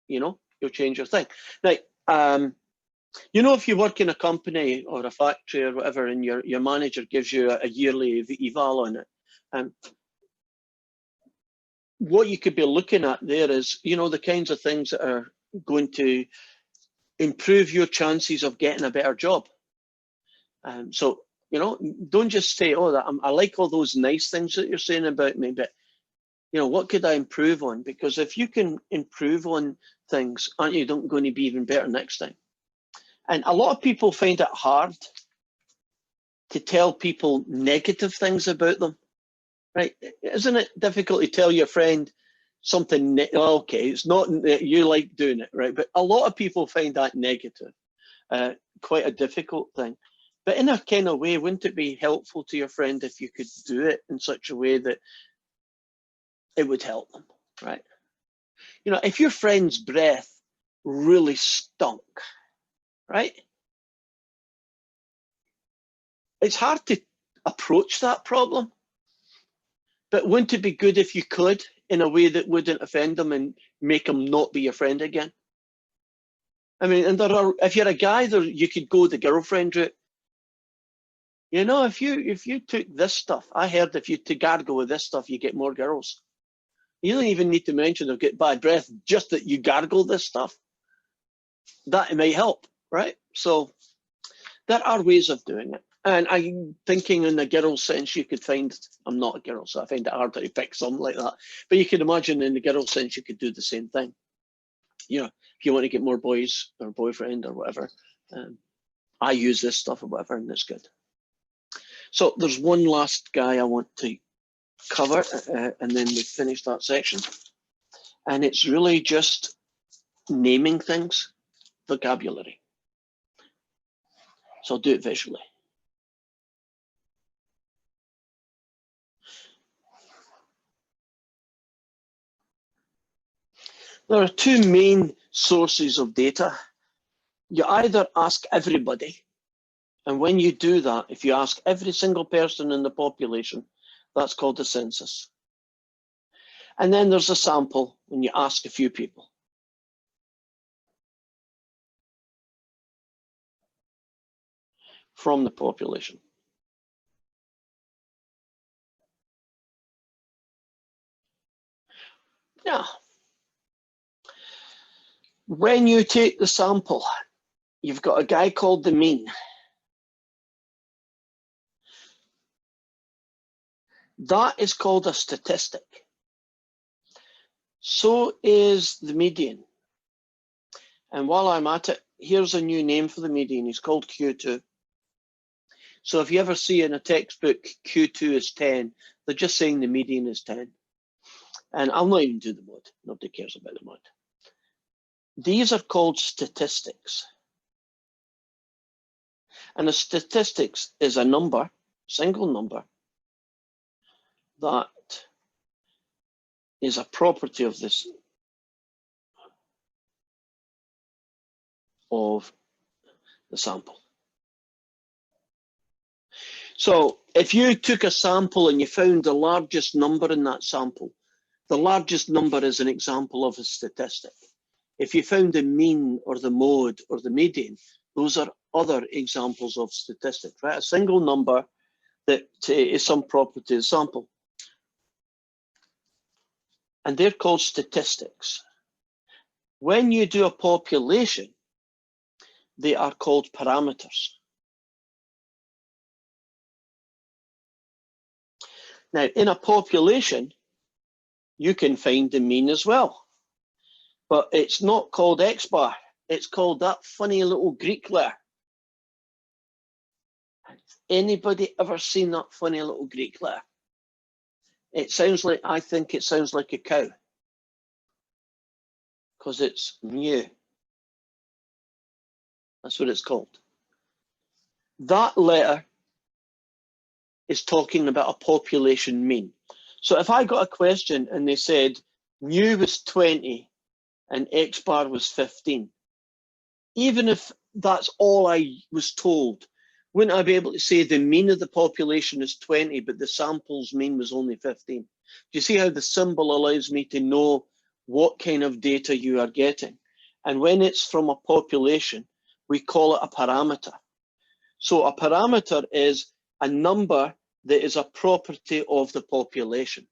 you'll change your thing. Now, if you work in a company or a factory or whatever, and your manager gives you a yearly eval on it, what you could be looking at there is, the kinds of things that are going to improve your chances of getting a better job. So, don't just say, oh, I like all those nice things that you're saying about me, but, what could I improve on? Because if you can improve on things, aren't you going to be even better next time? And a lot of people find it hard to tell people negative things about them, right? Isn't it difficult to tell your friend something? Okay, it's not that you like doing it, right? But a lot of people find that negative, quite a difficult thing. But in a kind of way, wouldn't it be helpful to your friend if you could do it in such a way that it would help them, right? If your friend's breath really stunk, right? It's hard to approach that problem, but wouldn't it be good if you could, in a way that wouldn't offend them and make them not be your friend again? I mean, and if you're a guy, you could go the girlfriend route. If you took this stuff, I heard if you to gargle with this stuff, you get more girls. You don't even need to mention they'll get bad breath, just that you gargle this stuff. That might help, right? So there are ways of doing it. And I'm thinking in the girl sense, you could find, I'm not a girl, so I find it harder to pick something like that. But you can imagine in the girl sense, you could do the same thing. If you want to get more boys or boyfriend or whatever, I use this stuff or whatever, and it's good. So there's one last guy I want to cover, and then we finish that section. And it's really just naming things, vocabulary. So I'll do it visually. There are two main sources of data. You either ask everybody, and when you do that, if you ask every single person in the population, that's called a census. And then there's a sample when you ask a few people. From the population. Yeah. When you take the sample, you've got a guy called the mean. That is called a statistic. So is the median. And while I'm at it, here's a new name for the median. It's called Q2. So if you ever see in a textbook Q2 is 10, they're just saying the median is 10. And I'll not even do the mod. Nobody cares about the mod. These are called statistics. And a statistics is a number, single number, that is a property of this, of the sample. So if you took a sample and you found the largest number in that sample, the largest number is an example of a statistic. If you found the mean or the mode or the median, those are other examples of statistics, right? A single number that is some property of the sample. And they're called statistics. When you do a population, they are called parameters. Now, in a population, you can find the mean as well, but it's not called X bar. It's called that funny little Greek letter. Anybody ever seen that funny little Greek letter? It sounds like, I think it sounds like a cow, because it's mu. That's what it's called. That letter is talking about a population mean. So if I got a question and they said mu was 20 and X bar was 15, even if that's all I was told, wouldn't I be able to say the mean of the population is 20, but the sample's mean was only 15? Do you see how the symbol allows me to know what kind of data you are getting? And when it's from a population, we call it a parameter. So a parameter is a number that is a property of the population.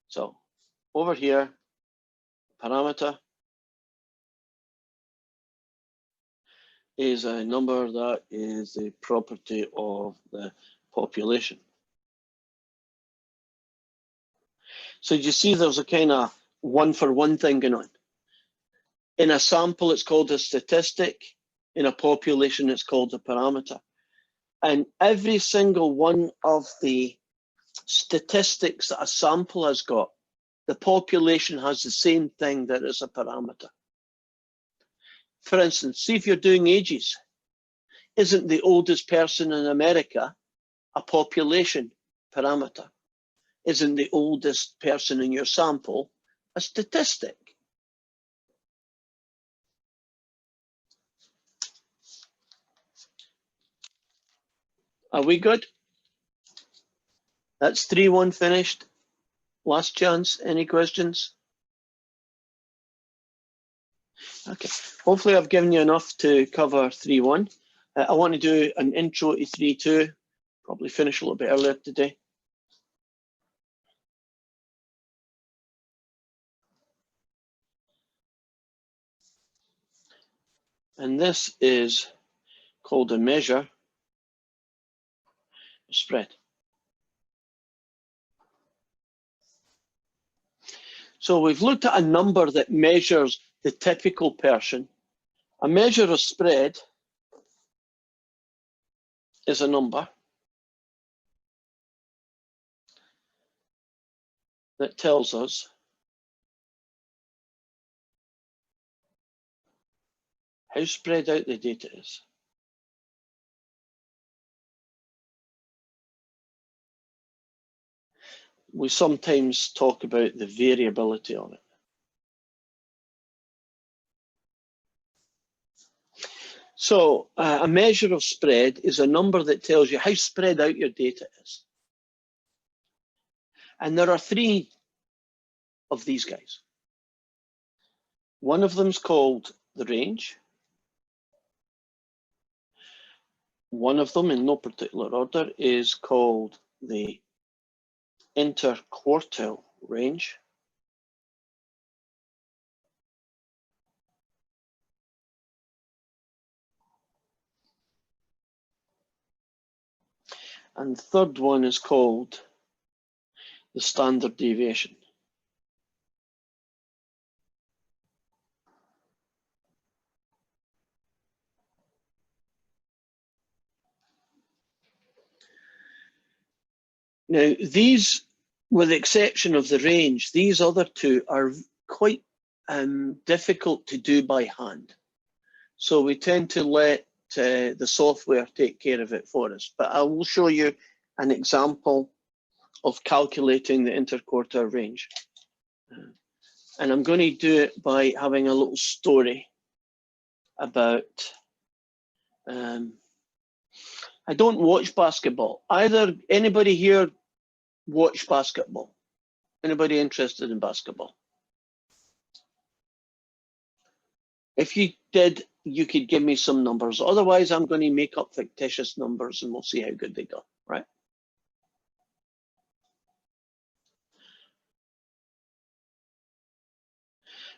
So over here, parameter is a number that is the property of the population. So you see there's a kind of one-for-one thing going on. In a sample, it's called a statistic. In a population, it's called a parameter. And every single one of the statistics that a sample has got, the population has the same thing that is a parameter. For instance, see if you're doing ages. Isn't the oldest person in America a population parameter? Isn't the oldest person in your sample a statistic? Are we good? That's 3-1 finished. Last chance, any questions? Okay, hopefully I've given you enough to cover 3-1. I want to do an intro to 3-2, probably finish a little bit earlier today. And this is called a measure spread. So we've looked at a number that measures the typical person. A measure of spread is a number. that tells us how spread out the data is. We sometimes talk about the variability of it. So a measure of spread is a number that tells you how spread out your data is. And there are three of these guys. One of them is called the range. One of them, in no particular order, is called the interquartile range. And the third one is called the standard deviation. Now, these, with the exception of the range, these other two are quite difficult to do by hand. So we tend to let the software take care of it for us. But I will show you an example of calculating the interquartile range. And I'm going to do it by having a little story about, I don't watch basketball. Either anybody here watch basketball? Anybody interested in basketball? If you did, you could give me some numbers. Otherwise, I'm going to make up fictitious numbers and we'll see how good they go, right?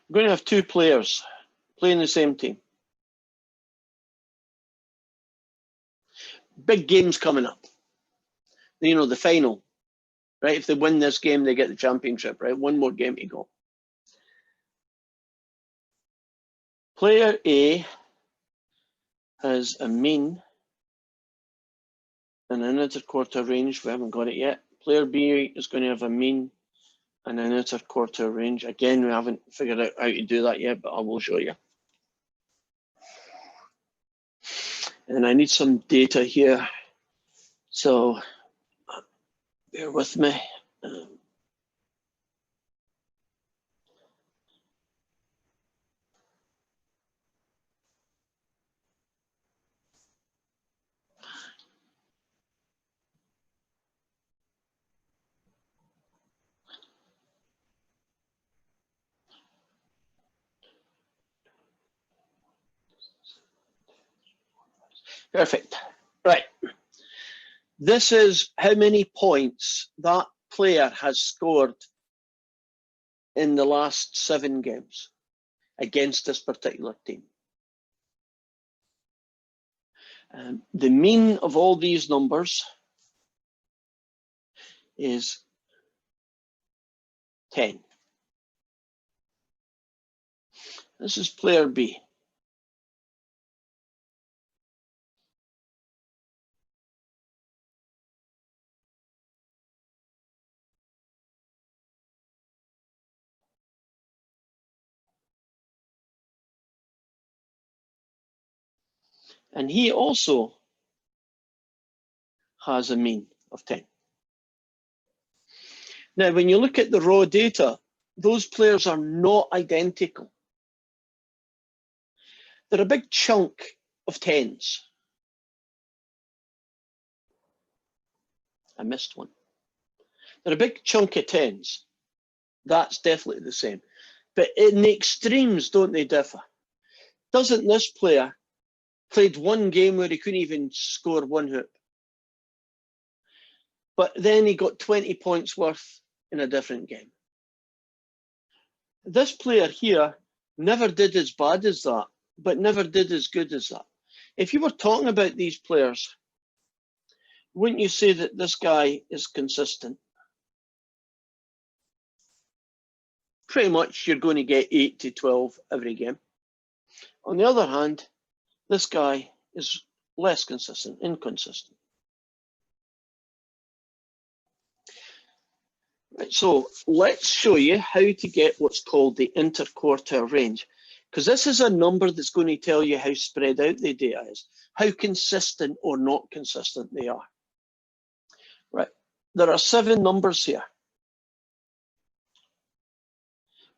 I'm going to have two players playing the same team. Big games coming up. You know, the final, right? If they win this game, they get the championship, right? One more game to go. Player A has a mean and an interquartile range. We haven't got it yet. Player B is going to have a mean and an interquartile range. Again, we haven't figured out how to do that yet, but I will show you. And I need some data here. So bear with me. Perfect. Right. This is how many points that player has scored in the last 7 games against this particular team. The mean of all these numbers is 10. This is player B. And he also has a mean of 10. Now, when you look at the raw data, those players are not identical. They're a big chunk of 10s. I missed one. They're a big chunk of 10s. That's definitely the same. But in the extremes, don't they differ? Doesn't this player played one game where he couldn't even score one hoop? But then he got 20 points worth in a different game. This player here never did as bad as that, but never did as good as that. If you were talking about these players, wouldn't you say that this guy is consistent? Pretty much you're going to get 8 to 12 every game. On the other hand, this guy is less consistent, inconsistent. Right, so let's show you how to get what's called the interquartile range, because this is a number that's going to tell you how spread out the data is, how consistent or not consistent they are. Right, there are 7 numbers here.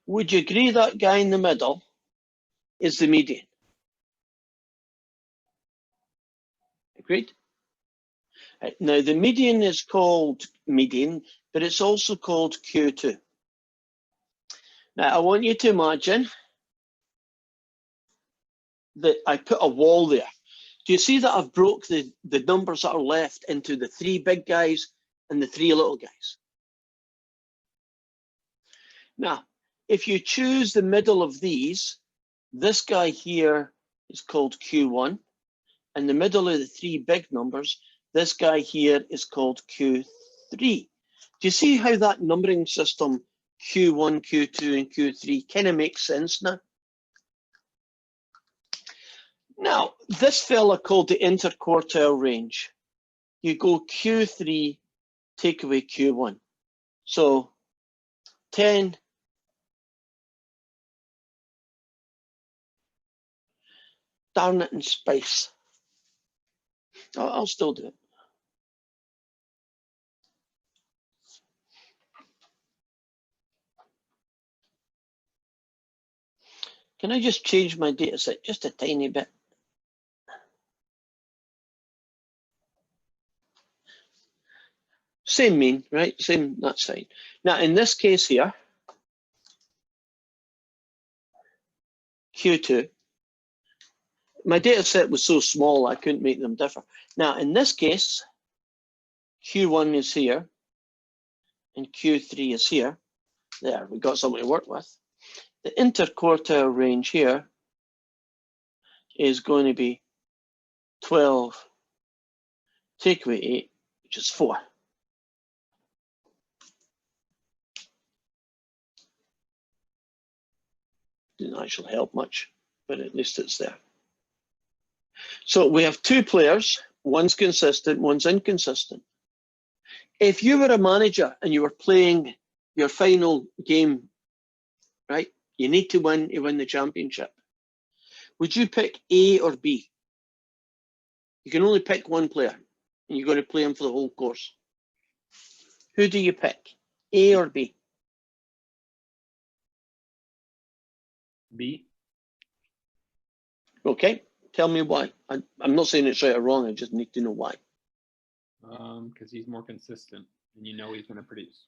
Would you agree that guy in the middle is the median? Agreed? Right, now the median is called median, but it's also called Q2. Now I want you to imagine that I put a wall there. Do you see that I've broke the numbers that are left into the 3 big guys and the 3 little guys? Now, if you choose the middle of these, this guy here is called Q1, and the middle of the 3 big numbers, this guy here is called Q3. Do you see how that numbering system, Q1, Q2, and Q3, kind of makes sense now? Now, this fella called the interquartile range. You go Q3, take away Q1. So 10, darn it in space. I'll still do it. Can I just change my data set just a tiny bit? Same mean, right? Same, that's fine. Now, in this case here, Q2, my data set was so small I couldn't make them differ. Now, in this case, Q1 is here and Q3 is here. There, we got something to work with. The interquartile range here is going to be 12, take away 8, which is 4. Didn't actually help much, but at least it's there. So we have 2 players, one's consistent, one's inconsistent. If you were a manager and you were playing your final game, right? You need to win the championship. Would you pick A or B? You can only pick one player and you're going to play him for the whole course. Who do you pick, A or B? B. Okay, tell me why. I'm not saying it's right or wrong, I just need to know why. Because he's more consistent and you know he's going to produce.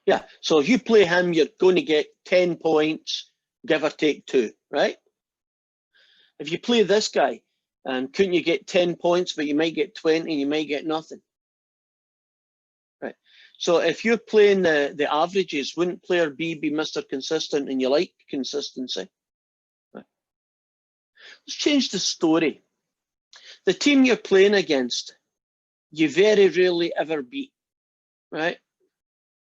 Yeah, so if you play him, you're going to get 10 points, give or take 2, right? If you play this guy, couldn't you get 10 points, but you might get 20, you might get nothing, right? So if you're playing the averages, wouldn't player B be Mr. Consistent and you like consistency? Right. Let's change the story. The team you're playing against, you very rarely ever beat, right?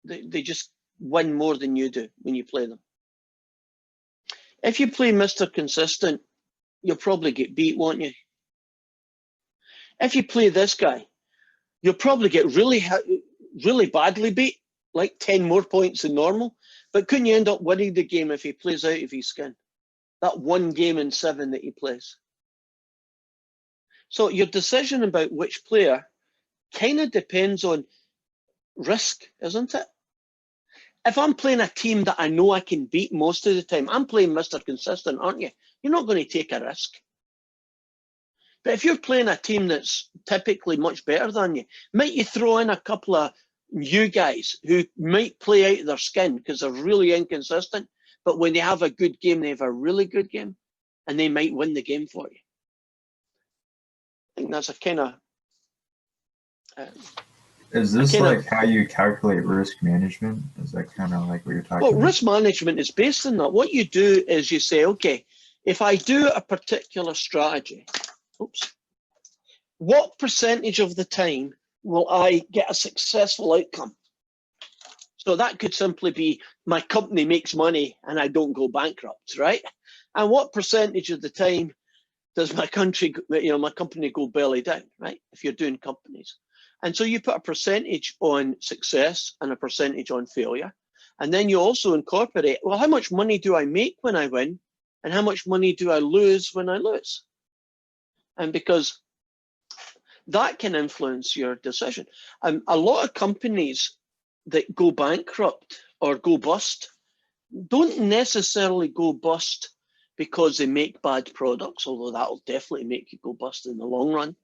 They just win more than you do when you play them. If you play Mr. Consistent, you'll probably get beat, won't you? If you play this guy, you'll probably get really badly beat, like 10 more points than normal. But couldn't you end up winning the game if he plays out of his skin? That one game in 7 that he plays. So your decision about which player kind of depends on risk, isn't it? If I'm playing a team that I know I can beat most of the time, I'm playing Mr. Consistent, aren't you? You're not going to take a risk. But if you're playing a team that's typically much better than you, might you throw in a couple of new guys who might play out of their skin because they're really inconsistent, but when they have a good game, they have a really good game, and they might win the game for you. I think that's a kind of... Is this like how you calculate risk management? Is that kind of like what you're talking about? Well, risk management is based on that. What you do is you say, okay, if I do a particular strategy, what percentage of the time will I get a successful outcome? So that could simply be my company makes money and I don't go bankrupt, right? And what percentage of the time does my company go belly down, right? If you're doing companies. And so you put a percentage on success and a percentage on failure. And then you also incorporate, well, how much money do I make when I win? And how much money do I lose when I lose? And because that can influence your decision. A lot of companies that go bankrupt or go bust don't necessarily go bust because they make bad products, although that'll definitely make you go bust in the long run.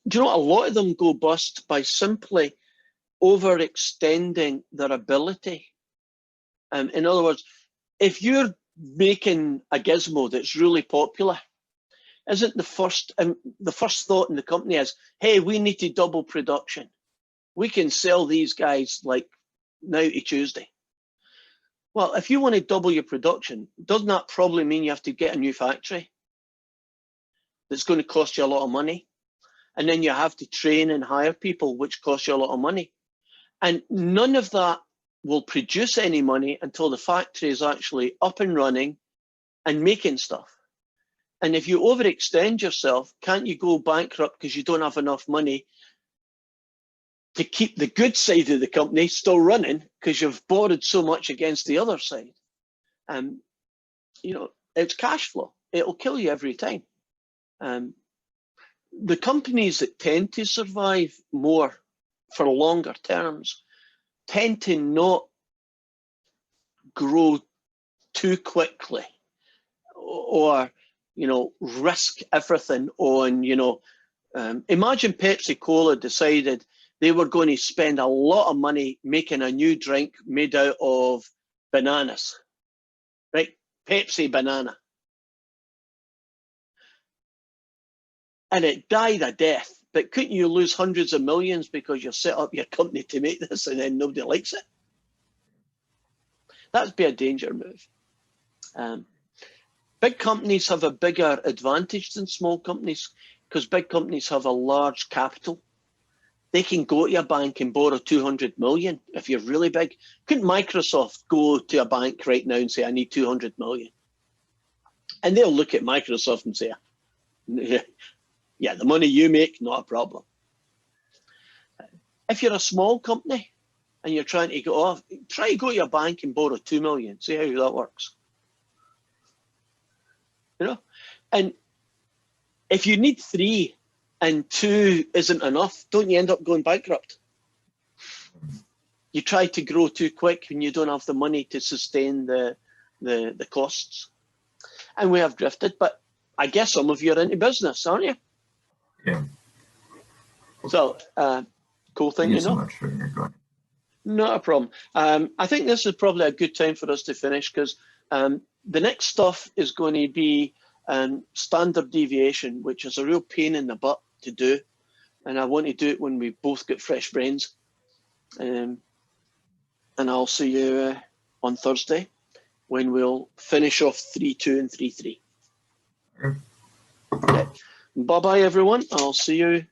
Do you know, a lot of them go bust by simply overextending their ability. In other words, if you're making a gizmo that's really popular, isn't the first thought in the company is, hey, we need to double production. We can sell these guys like now to Tuesday. Well, if you want to double your production, doesn't that probably mean you have to get a new factory that's going to cost you a lot of money? And then you have to train and hire people, which costs you a lot of money. And none of that will produce any money until the factory is actually up and running and making stuff. And if you overextend yourself, can't you go bankrupt because you don't have enough money to keep the good side of the company still running because you've borrowed so much against the other side? You know, it's cash flow. It'll kill you every time. The companies that tend to survive more for longer terms tend to not grow too quickly or, you know, risk everything on, you know, imagine Pepsi Cola decided they were going to spend a lot of money making a new drink made out of bananas, right? Pepsi banana. And it died a death, but couldn't you lose hundreds of millions because you set up your company to make this and then nobody likes it? That'd be a danger move. Big companies have a bigger advantage than small companies because big companies have a large capital. They can go to a bank and borrow 200 million if you're really big. Couldn't Microsoft go to a bank right now and say, I need 200 million? And they'll look at Microsoft and say, yeah, the money you make, not a problem. If you're a small company and you're trying to go off, try to go to your bank and borrow 2 million, see how that works. You know, and if you need 3 and 2 isn't enough, don't you end up going bankrupt? You try to grow too quick when you don't have the money to sustain the costs. And we have drifted, but I guess some of you are into business, aren't you? Yeah. So, cool thing, Thank you you so know? much for your going. Not a problem. I think this is probably a good time for us to finish because the next stuff is going to be standard deviation, which is a real pain in the butt to do. And I want to do it when we both get fresh brains. And I'll see you on Thursday when we'll finish off 3-2 and 3-3. Okay. Okay. Bye-bye, everyone. I'll see you